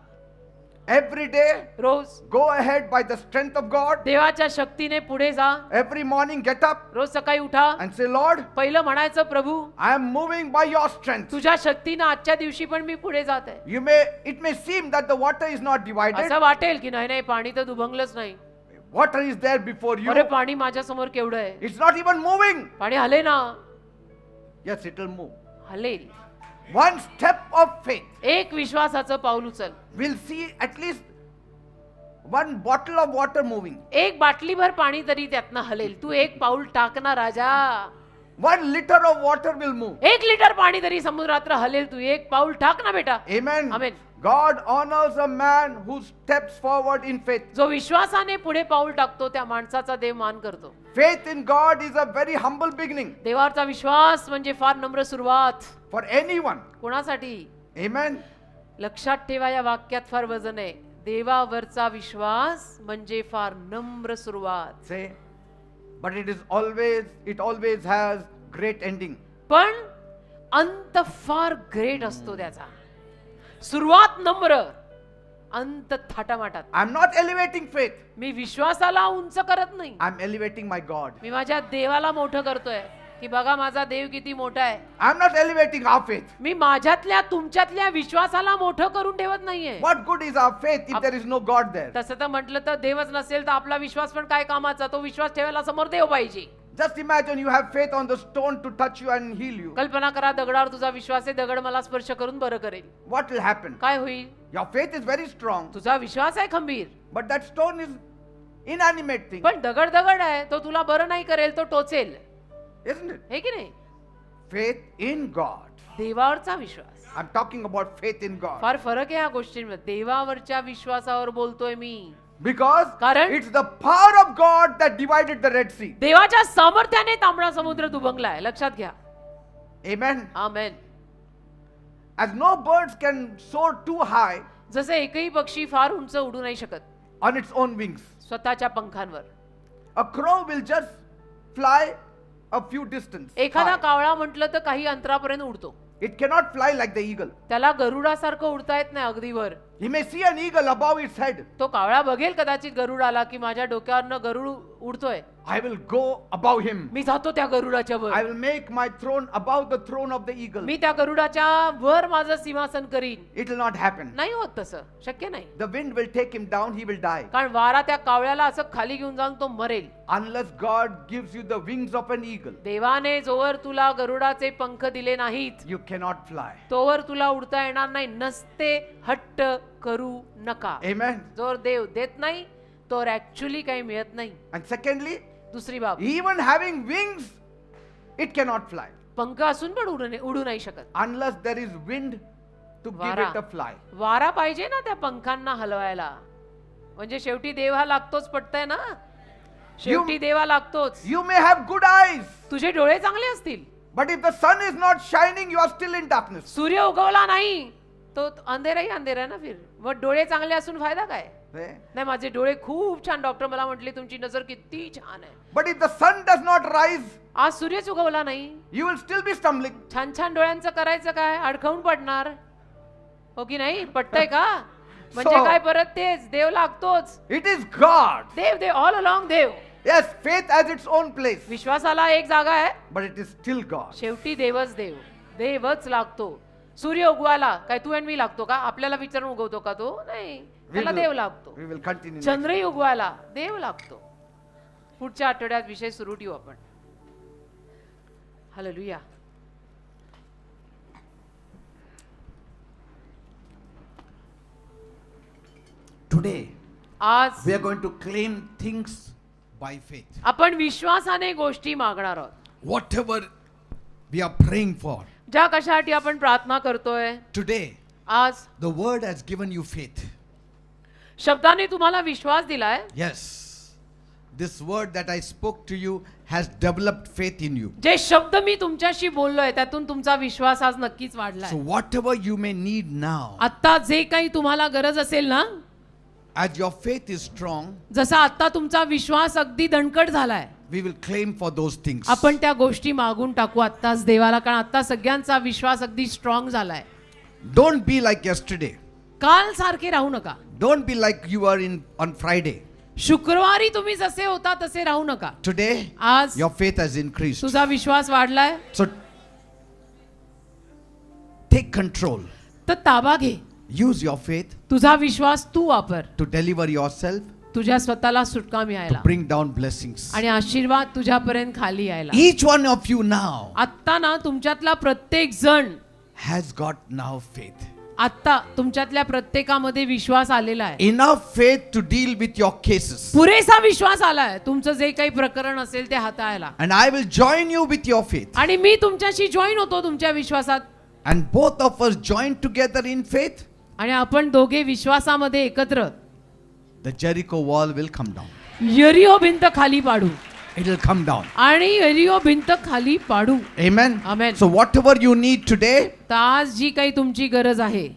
Every day rose go ahead by the strength of God. देवाच्या शक्तीने पुढे जा. Every morning get up रोज सकाळी उठा. and say, Lord, पहिलं म्हणायचं, प्रभू I am moving by your strength. तुझ्या शक्तीनं आजच्या दिवशी पण मी पुढे जात आहे. It may seem that the water is not divided. असं वाटेल की नाही पाणी तर दुभंगलंच नाही. Water is there before you. अरे पाणी माझ्या समोर केवढं आहे. It's not even moving. पाणी हले ना. Yes, it will move. हलेल. One step of faith. एक विश्वासाचं पाऊल उचल. We'll see at least one bottle of water moving. एक बाटलीभर पाणी तरी त्यातनं हलेल. तू एक पाऊल टाक ना राजा. 1 liter of water will move. 1 litre पाणी तरी समुद्रात हलेल. तू एक पाऊल टाक ना बेटा. Amen. Amen. God honors a man who steps forward in faith. जो विश्वासाने पुढे पाऊल टाकतो त्या माणसाचा देव मान करतो. Faith in God is a very humble beginning देवाचा विश्वास म्हणजे फार नम्र सुरुवात. for anyone. कोणासाठी? Amen. लक्षात ठेवा, या वाक्यात फार वजन आहे. देवावरचा विश्वास म्हणजे फार नम्र सुरुवात. Say, but it always has great ending. पण अंत फार ग्रेट असतो त्याचा. सुरुवात नम्र अंत थाटामाटात. I'm not elevating faith. मी विश्वासाला उंच करत नाही, I'm elevating my God. मी माझ्या देवाला मोठं करतोय की बघा माझा देव किती मोठा आहे. I'm not elevating our faith. मी माझ्यातल्या तुमच्यातल्या विश्वासाला मोठं करून ठेवत नाहीये. What good is our faith if there is no God there? तसं तर म्हटलं तर देवच नसेल तर आपला विश्वास पण काय कामाचा. तो विश्वास ठेवायला समोर देव पाहिजे. Just imagine you have faith on the stone to touch you and heal you. कल्पना करा दगडावर तुझा विश्वास आहे, दगड मला स्पर्श करून बरं करेल. What will happen? काय होईल? Your faith is very strong, तुझा विश्वास आहे खंबीर, but that stone is inanimate thing, पण दगड आहे, तो तुला बरं नाही करेल, तो टोचेल. isn't it? हे की नाही? Faith in God. देवावरचा Vishwas. I'm talking about faith in God. फार फरक आहे या गोष्टींमध्ये. देवावरच्या विश्वासावर बोलतोय मी. Because कारण it's the power of God that divided the Red Sea. देवाच्या सामर्थ्याने तांबडा समुद्र दुभंगलाय. लक्षात घ्या. Amen. Amen. As no birds can soar too high जसे एकही पक्षी फार उंच उडू नाही शकत on its own wings, स्वतःच्या पंखांवर. a crow will just fly a few distance. एखादा high. कावळा म्हटलं तर काही अंतरापर्यंत उडतो. It cannot fly like the eagle. त्याला गरुडासारखं उडता येत नाही अगदी वर. He may see an eagle above its head. तो कावळा बघेल कदाचित गरुडाला की माझ्या डोक्यावरनं गरुड उडतोय, I will go above him. मी जातो त्या गरुडाच्या I वर, will make my throne above the throne of the eagle. मी त्या गरुडाच्या वर माझं सिंहासन करीन. It will not happen. नाही होत तसं, शक्य नाही. The wind will take him down, he will die. कारण वारा त्या कावळ्याला असं खाली घेऊन जाऊन तो मरेल. Unless God gives you the wings of an eagle, देवाने जोवर तुला गरुडाचे पंख दिले नाहीत you cannot fly. तोवर तुला उडता येणार नाही. नसते हट्ट करू नका. Amen. जोर देव देत नाही तोवर ऍक्च्युअली काही मिळत नाही. And secondly, दुसरी बाब, even having wings, it cannot fly. पंख असून पण उडू नाही शकत. Unless there is wind to give वारा. it a fly. वारा पाहिजे ना त्या पंखांना हलवायला. म्हणजे शेवटी देव हा लागतोच. पटतंय ना? शेवटी देवा लागतोच. You may have good eyes, तुझे डोळे चांगले असतील, but if the sun is not shining, you are still in darkness. सूर्य उगवला नाही तो अंधेराही अंधेरा आहे ना. फिर मग डोळे चांगले असून फायदा काय? Eh? नाही माझे डोळे खूप छान, डॉक्टर मला म्हटले तुमची नजर किती छान आहे. But if the sun does not rise, आज सूर्यच उगवला नाही, you will still be stumbling. छान छान डोळ्यांचं करायचं काय? अडकवून पडणार. हो की नाही? पटतंय का? म्हणजे काय? परत तेच देव लागतोच. It is God. देव देव ऑल अलॉंग देव. Yes, faith has its own place, विश्वासाला एक जागा आहे, but it is still God. शेवटी देवच देव. देवच लागतो. सूर्य उगवायला काय तू आणि मी लागतो का? आपल्याला विचारून उगवतो का तो? नाही, त्याला देव लागतो. We will continue. next. चंद्रही उगवायला देव लागतो. पुढच्या आठवड्यात विषय सुरू ठेवू आपण. हालेलुया. Today, आज we are going to claim things by faith. आपण विश्वासाने गोष्टी मागणार आहोत. Whatever we are praying for, ज्या कशासाठी आपण प्रार्थना करतोय, today, आज the word has given you faith. शब्दाने तुम्हाला विश्वास दिलाय. Yes, this word that I spoke to you has developed faith in you. जे शब्द मी तुमच्याशी बोललोय त्यातून तुमचा विश्वास आज नक्कीच वाढलाय. So whatever you may need now, आता जे काही तुम्हाला गरज असेल ना, as your faith is strong, जसा आता तुमचा विश्वास अगदी दणकट झालाय, we will claim for those things. आपण त्या गोष्टी मागून टाकू आत्ताच देवाला. कारण आता सगळ्यांचा विश्वास अगदी स्ट्रॉंग झालाय. Don't be like yesterday. काल सारखे राहू नका. Don't be like you were on Friday. शुक्रवारी तुम्ही जसे होता तसे राहू नका. Today, आज your faith has increased. तुझा विश्वास वाढलाय So take control. तर ताबा घे. Use your faith तुझा विश्वास तू वापर. to deliver yourself, तुझ्या स्वतःला सुटका to मिळायला bring down blessings. आणि आशीर्वाद तुझ्यापर्यंत खाली यायला. Each one of you now आत्ता ना तुमच्यातला प्रत्येक जण, has got now faith. आत्ता तुमच्यातल्या प्रत्येकामध्ये विश्वास आलेला आहे. Enough faith to deal with your cases. पुरेसा विश्वास आलाय तुमचं जे काही प्रकरण असेल ते हाताळायला. And I will join you with your faith. आणि मी तुमच्याशी जॉईन होतो तुमच्या विश्वासात. And both of us join together in faith. आणि आपण दोघे विश्वासामध्ये एकत्र The Jericho wall will come down. यरिहो भिंत खाली पाडू. It will come down. आणि यरिहो भिंत खाली पाडू. Amen. Amen. So whatever you need today, तर आज जी काही तुमची गरज आहे,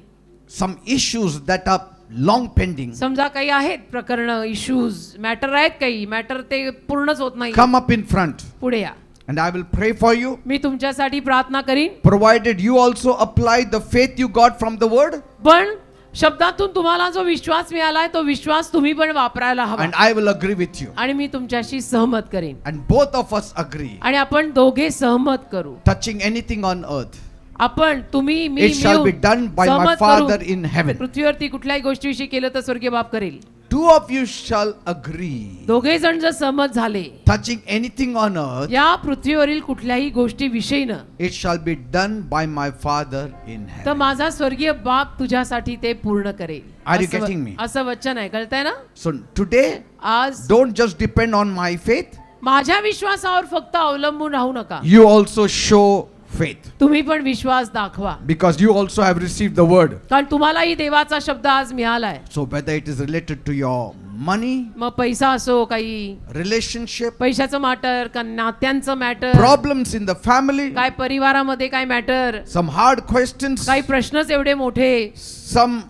some issues that are long pending, समजा काही आहेत प्रकरण, इश्यूज, मॅटर आहेत काही, मॅटर ते पूर्णच होत नाही, come up in front. पुढे या. And I will pray for you, मी तुमच्यासाठी प्रार्थना करीन. provided you also apply the faith you got from the word. पण शब्दातून तुम्हाला जो विश्वास मिळालाय तो विश्वास तुम्ही पण वापरायला हवा. And I will agree with you. आणि मी तुमच्याशी सहमत करेन. And both of us agree. आणि आपण दोघे सहमत करू. Touching anything on earth, आपण तुम्ही मी it shall be मिळून done by my सहमत Father करू. in heaven. पृथ्वीवरती कुठल्याही गोष्टीविषयी केलं तर स्वर्गीय बाप करेल. Two of you shall agree. दोघे जण जर सहमत झाले Touching anything on earth, या पृथ्वीवरील कुठल्याही गोष्टी विषयीनं it shall be done by my Father in तर heaven. माझा स्वर्गीय बाप तुझ्यासाठी ते पूर्ण करेल. Are you असं getting me? असं वचन आहे, कळतंय ना? So today, आज don't just depend on my faith. माझ्या विश्वासावर फक्त अवलंबून राहू नका. You also show faith. तुम्ही पण विश्वास दाखवा, Because you also have received the word. कारण तुम्हालाही देवाचा शब्द आज मिळालाय. So whether it is related to your money, मग पैसा असो, काही relationship, पैशाचं मॅटर का नात्यांचं matter, problems in the family, काय परिवारामध्ये काय मॅटर, some hard questions, काही प्रश्नच एवढे मोठे, some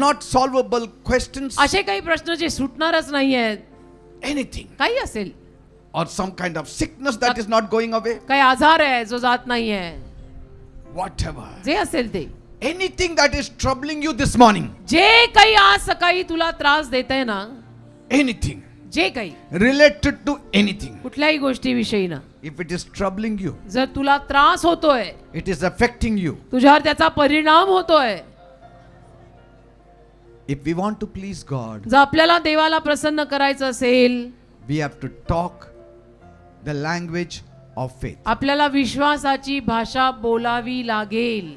not solvable questions, असे काही प्रश्न जे सुटणारच नाही आहेत, anything, काही असेल, or some kind of sickness that is not going away, काही आजार आहे जो जात नाही आहे, whatever, जे असेल ते, anything that is troubling you this morning, जे काही आज सकाळी तुला त्रास देतंय ना, anything जे काही related to anything, कुठल्याही गोष्टीविषयीनं if it is troubling you, जर तुला त्रास होतोय, it is affecting you. तुझ्यावर त्याचा परिणाम होतोय, If we want to please God, जर आपल्याला देवाला प्रसन्न करायचं असेल, we have to talk the language of faith. आपल्याला विश्वासाची भाषा बोलावी लागेल.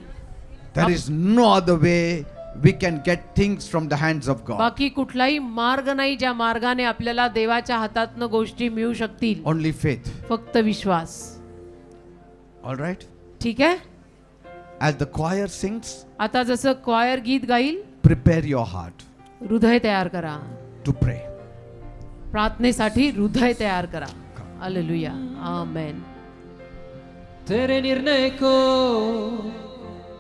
There is no other way we can get things from the hands of God. बाकी कुठलाही मार्ग नाही ज्या मार्गाने आपल्याला देवाच्या हातातनं गोष्टी मिळू शकतील. Only faith. फक्त विश्वास. All right? ठीक आहे? As the choir sings, आता जसं क्वायर गीत गाईल, prepare your heart हृदय तयार करा. to pray. प्रार्थनेसाठी हृदय तयार करा. हालेलुया. आमेन. तेरे निर्णय को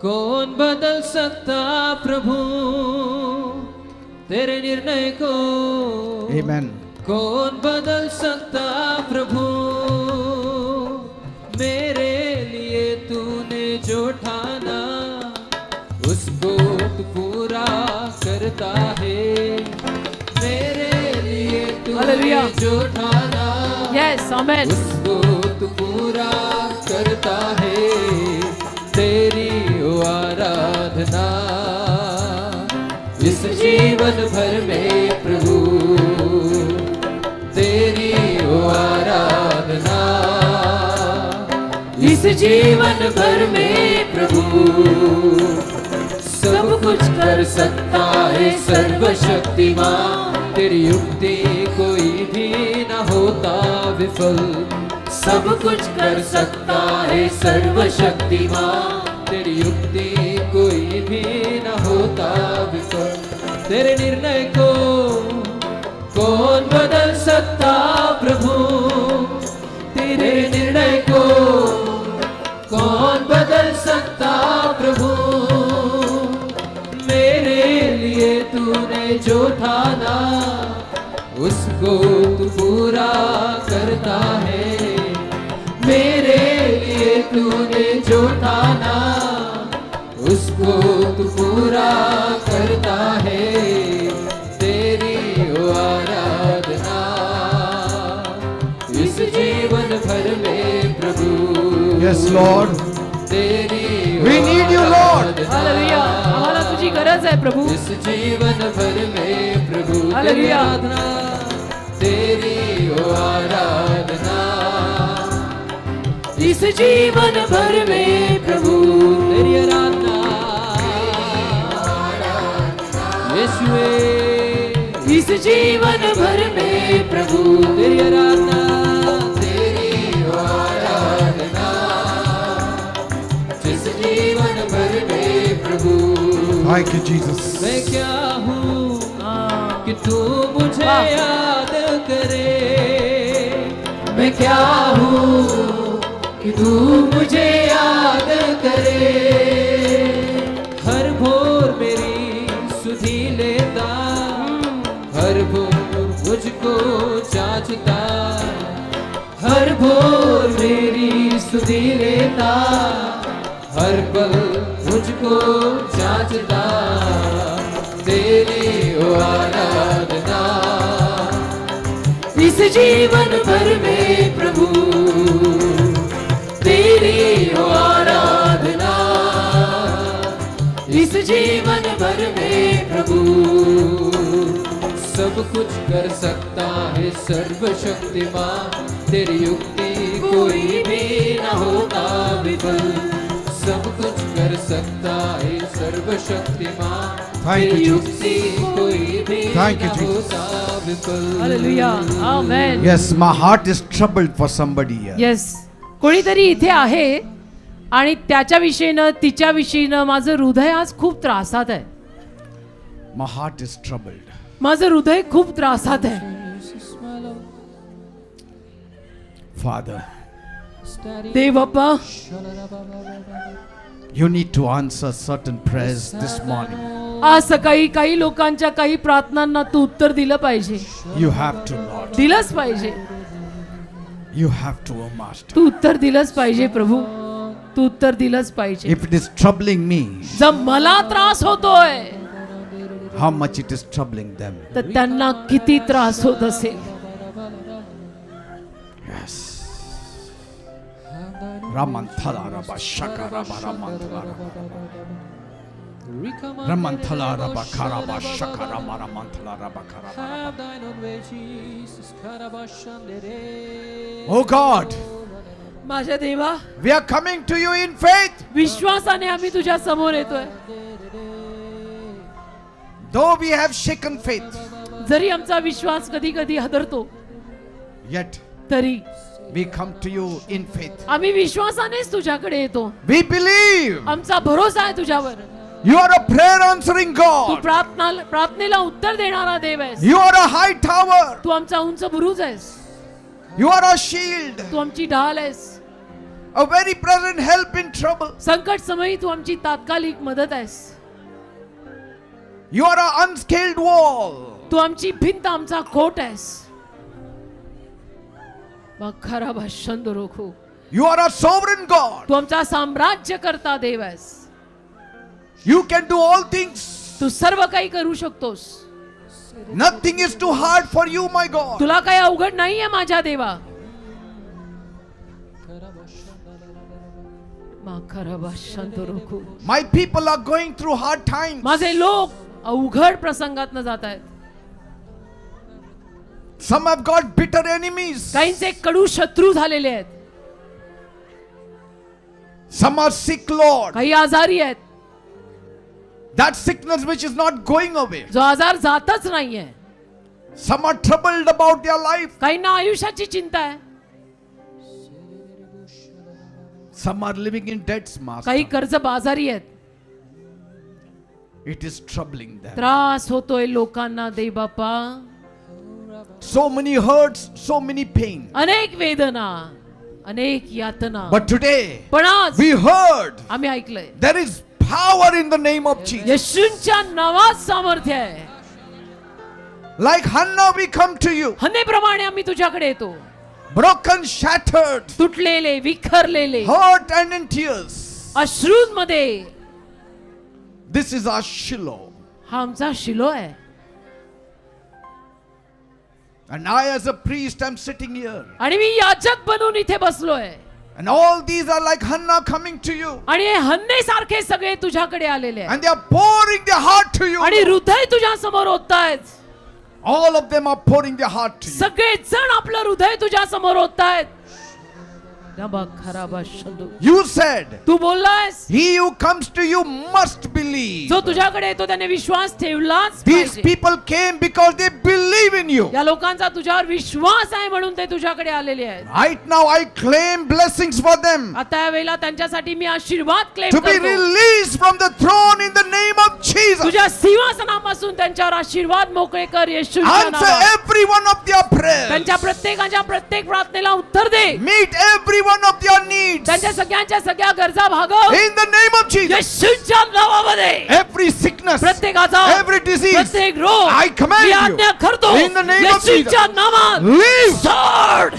कौन बदल सकता प्रभु, तेरे निर्णय को Amen. कौन बदल सकता प्रभु, मेरे लिए तूने जो ठाना उसको तू पूरा करता है, मेरे लिए हालेलुया. तूने जो ठाना येस, आमेन. उसको तू पूरा करता है, तेरी ओ आराधना इस जीवन भर में प्रभु, तेरी ओ आराधना इस जीवन भर में प्रभु, सब कुछ कर सकता है सर्वशक्तिमान, तेरी युक्ति कोई भी न होता विफल, सब कुछ कर सकता है सर्वशक्तिमान, तेरी युक्ति कोई भी न होता विफल, तेरे निर्णय को कौन बदल सकता प्रभु, तेरे निर्णय को कौन बदल सकता प्रभु, मेरे लिए तूने जो ठाना उसको तू पूरा करता है, मेरे लिए तूने जो ठाना उसको तू पूरा करता है, तेरी ओ आराधना इस जीवन भर में प्रभु. Yes, Lord. Teri We need you, Lord. Hallelujah. आम्हाला तुझी गरज आहे प्रभु. इस जीवन भर में प्रभु, तेरी हालेलुया. आराधना, तेरी ओ आराधना इस जीवन भर में प्रभु, तेरी आराधना यीशुए, इस जीवन भर में प्रभु, तेरी आराधना, तेरी ओ आराधना इस जीवन भर में प्रभु. Thank you, Jesus. मैं क्या हूँ हाँ. कि तू मुझे वाह. याद करे, मैं क्या हूँ कि तू मुझे याद करे, हर भोर मेरी सुधि लेता, हर भोर मुझको जांचता, हर भोर मेरी सुधि लेता, हर पल मुझको जांचता. नाचता तेरी हो आराधना इस जीवन भर में प्रभु तेरी हो आराधना इस जीवन भर में प्रभु सब कुछ कर सकता है सर्वशक्तिमान तेरी युक्ति कोई भी न होगा विफल सब कुछ कर सकता है सर्वशक्तिमान Thank you, तेरी Jesus. युक्ति कोई भी Thank you, न Jesus. होगा विफल hallelujah amen Yes, my heart is troubled for somebody here. Yes कोणीतरी इथे आहे आणि त्याच्या विषयीनं तिच्या विषयीनं माझं हृदय आज खूप त्रासात आहे My heart is troubled. माझं हृदय खूप त्रासात आहे Father, Dev Bappa you need to answer certain prayers this morning. आज सकाळी काही लोकांच्या काही प्रार्थनांना तू उत्तर दिलं पाहिजे You have to, Lord. दिलंच पाहिजे You have to, oh Master. तू उत्तर दिलंच पाहिजे प्रभू तू उत्तर दिलंच पाहिजे If it is troubling me, जर मला त्रास होतोय how much it is troubling them. तर त्यांना किती त्रास होत असेल Yes. Ramanthala Rabba Shaka Rabba Ramanthala Rabba. Ramanthala Rabba Karaba Shaka Rabba Ramanthala Rabba Karaba. Have thine own way, Jesus. Karabashandere. Oh God, माझ्या देवा we are coming to you in faith. विश्वासाने आम्ही तुझ्या समोर येतोय Though we have shaken faith, जरी आमचा विश्वास कधी कधी हदरतो yet तरी we come to you in faith. आम्ही विश्वासानेच तुझ्याकडे येतो We believe आमचा भरोसा आहे तुझ्यावर you are a prayer answering Tu God. प्रार्थनेला उत्तर देणारा देव आहेस You are a high tower. तू आमचा उंच बुरुज आहेस You are a shield. तू आमची ढाल आहेस A very present help in trouble. संकट समयी तू आमची तात्कालिक मदत आहेस You are an unscaled wall. तू आमची भिंत आमचा खोट आहेस मग खरा भाषण रोखू You are a sovereign God. तू आमचा साम्राज्य करता देव आहेस You can do all things. तू सर्व काही करू शकतोस Nothing is too hard for you, my God. तुला काही अवघड नाहीये माझ्या देवा मग खरा भाषण रोखू My people are going through hard times. माझे लोक अवघड प्रसंगात जात आहेत Some have got bitter enemies. काहींचे कडू शत्रू झालेले आहेत Some are sick, Lord. काही आजारी आहेत That sickness which is not going away. जो आजार जातच नाहीये Some are troubled about their life. काहींना आयुष्याची चिंता आहे Some are living in debts, Master. काही कर्ज बाजारी आहेत It is troubling them. त्रास होतोय लोकांना दे बापा So many hurts, so many pain. अनेक वेदना अनेक यातना But today, पण आज we heard आम्ही ऐकलंय there is power in the name of Jesus. येशूंच्या नावात सामर्थ्य आहे Like Hannah, we come to you. हन्नेप्रमाणे आम्ही तुझ्याकडे येतो Broken, shattered, तुटलेले विखरलेले hurt and in tears. अश्रूंमध्ये This is our Shiloh. हा आमचा शिलो आहे And I as a priest am sitting here. आणि मी याजक बनून इथे बसलोय And all these are like Hannah coming to you. आणि हे हन्ने सारखे सगळे तुझ्याकडे आलेले आहेत And they are pouring their heart to you. आणि हृदय तुझ्या समोर ओततायत All of them are pouring their heart to you. सगळे जण आपलं हृदय तुझ्या समोर ओततायत You said, Tu बोललायस he who comes to you must believe. जो तुझ्याकडे येतो त्याने विश्वास ठेवलाच These पाहिजे. people came because they believe in you. या लोकांचा तुझ्यावर विश्वास आहे म्हणून ते तुझ्याकडे आलेले आहेत Right now I claim blessings for them आता या वेळेला त्यांच्यासाठी मी आशीर्वाद क्लेम to be करतो released from the throne in the name of Jesus. तुझ्या सिंहासनापासून त्यांच्यावर आशीर्वाद मोकळे कर येशूच्या Answer नावात every one of their prayers. त्यांच्या प्रत्येकाच्या प्रत्येक प्रार्थनेला उत्तर दे Meet every one of their needs. त्यांच्या सगळ्यांच्या सगळ्या गरजा भागव In the name of Jesus. येशूच्या नावामध्ये Every sickness, प्रत्येक आजार every disease, प्रत्येक रोग I command मी you. आज्ञा करतो In the name of येशूच्या Jesus. नावात Leave. सोड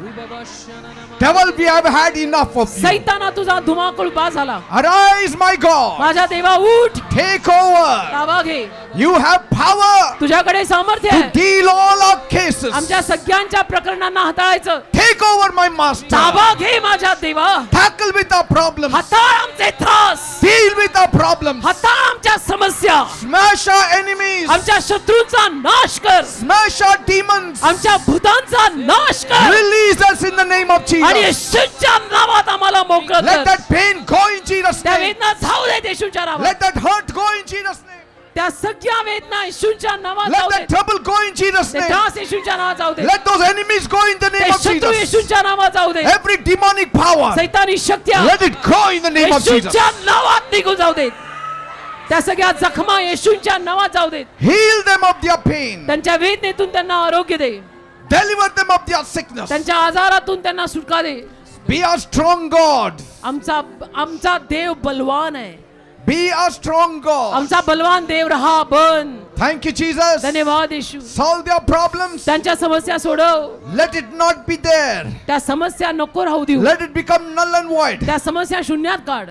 Ribabashananama. Devil, we have had enough of you. सैताना तुझा धुमाकूळ पास झाला. Arise, my God. माझ्या देवा उठ, Take over. ताबा घे. You have power तुझ्याकडे सामर्थ्य to आहे deal all our cases. आमच्या सगळ्यांच्या प्रकरणांना हाताळायचं. Take over, my master. ताबा घे माझ्या देवा. Tackle with our problems. हाताळ आमचे त्रास, Deal with our problems. हाताळ आमच्या समस्या, Smash our enemies. आमच्या शत्रूंचा नाश कर, Smash our demons. आमच्या भूतांचा नाश कर Release us in the name of आणि Jesus. येशूच्या नावात आम्हाला मोकळं Let कर. that pain go in Jesus' त्या name. वेदना जाऊ देत येशूच्या नावात. Let that hurt go in Jesus' name. त्या सगळ्या वेदना येशूच्या नावात Let जाऊ that देत. trouble go in Jesus' ते name. त्रास येशूच्या नावात जाऊ दे. Let those enemies go in the ते name of शत्रू Jesus. येशूच्या नावात जाऊ दे. Every demonic power, सैतानी शक्त्या let it go in the name of Jesus. येशूच्या नावात निघून जाऊ देत. त्या सगळ्या जखमा येशूच्या नावात जाऊ देत. Heal them of their pain. त्यांच्या वेदनेतून त्यांना आरोग्य दे. Deliver them of their sickness. त्यांच्या आजारातून त्यांना सुटका दे. Be a strong God. आमचा देव बलवान आहे. Be a strong God. आमचा बलवान देव रहा बन. Thank you, Jesus. धन्यवाद येशू. Solve their problems. त्यांच्या समस्या सोडव. Let it not be there. त्या समस्या नको राहू देऊ. Let it become null and void. त्या समस्या शून्यात काढ.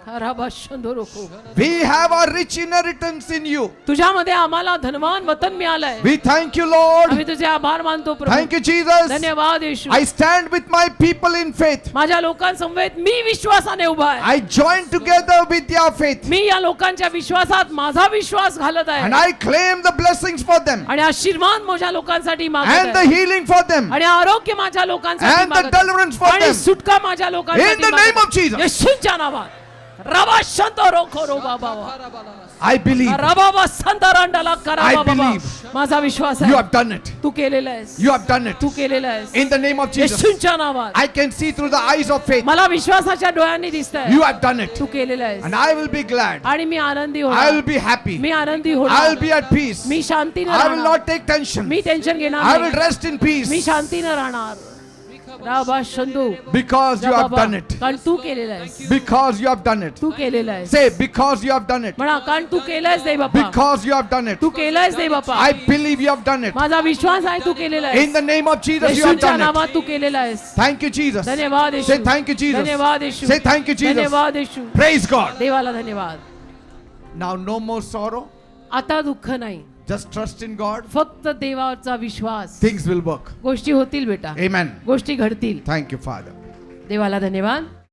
खराबाशंदोरोखो. We have a rich inheritance in you. तुझ्यामध्ये आम्हाला धनवान वतन मिळालंय. We thank you, Lord. आम्ही तुझे आभार मानतो प्रभू. Thank you, Jesus. धन्यवाद येशू. I stand with my people in faith. माझ्या लोकांसमवेत मी विश्वासाने उभा आहे. I join together with their faith. मी या लोकांच्या विश्वासात माझा विश्वास घालत And आहे I claim the blessings for them. आणि आशीर्वाद माझ्या लोकांसाठी मागत And the आहे healing for them. आणि आरोग्य माझ्या लोकांसाठी And the मागत आहे. deliverance for आणि them. सुटका माझ्या लोकांसाठी In the मागत name आहे. of Jesus. येशूच्या नावात रबा शंतो रोखो रो बाबा I believe. रबा संतरांडाला करा I बाबा. believe. माझा विश्वास You आहे have done it. तू केलेला आहेस. You have done it. तू केलेला आहेस In the name of Jesus. येशूच्या नावात. I can see through the eyes of faith. मला विश्वासाच्या डोळ्यांनी दिसतंय You have done it. तू केलेला आहेस And I will be glad. आणि मी आनंदी I will होणार. be happी. मी आनंदी I will होणार. be at peace. मी शांतीने I will राहणार. not take tension. मी टेन्शन I घेणार will नाही. rest in peace. मी शांतीने राहणार. राबा शंदू. Because you have done it. कारण तू केलेला आहेस. Because you have done it. तू केलेला आहेस. Say, because you have done it. म्हणा कारण तू केलंयस दे बाप्पा. Because you have done it. तू केलंयस दे बाप्पा. I believe you have done it. माझा विश्वास आहे तू केलेला आहेस. In the name of Jesus, you have येशूच्या done it. नावात तू केलेला आहेस. Thank you, Jesus. धन्यवाद येशू. Say thank you, Jesus. धन्यवाद येशू. Say thank you, Jesus. धन्यवाद येशू. Praise God. देवाला धन्यवाद. Now, no more sorrow. आता दुःख नाही. Just trust in God. फक्त देवाचा विश्वास. Things will work. गोष्टी होतील बेटा. Amen. गोष्टी घडतील. Thank you, Father. देवाला धन्यवाद.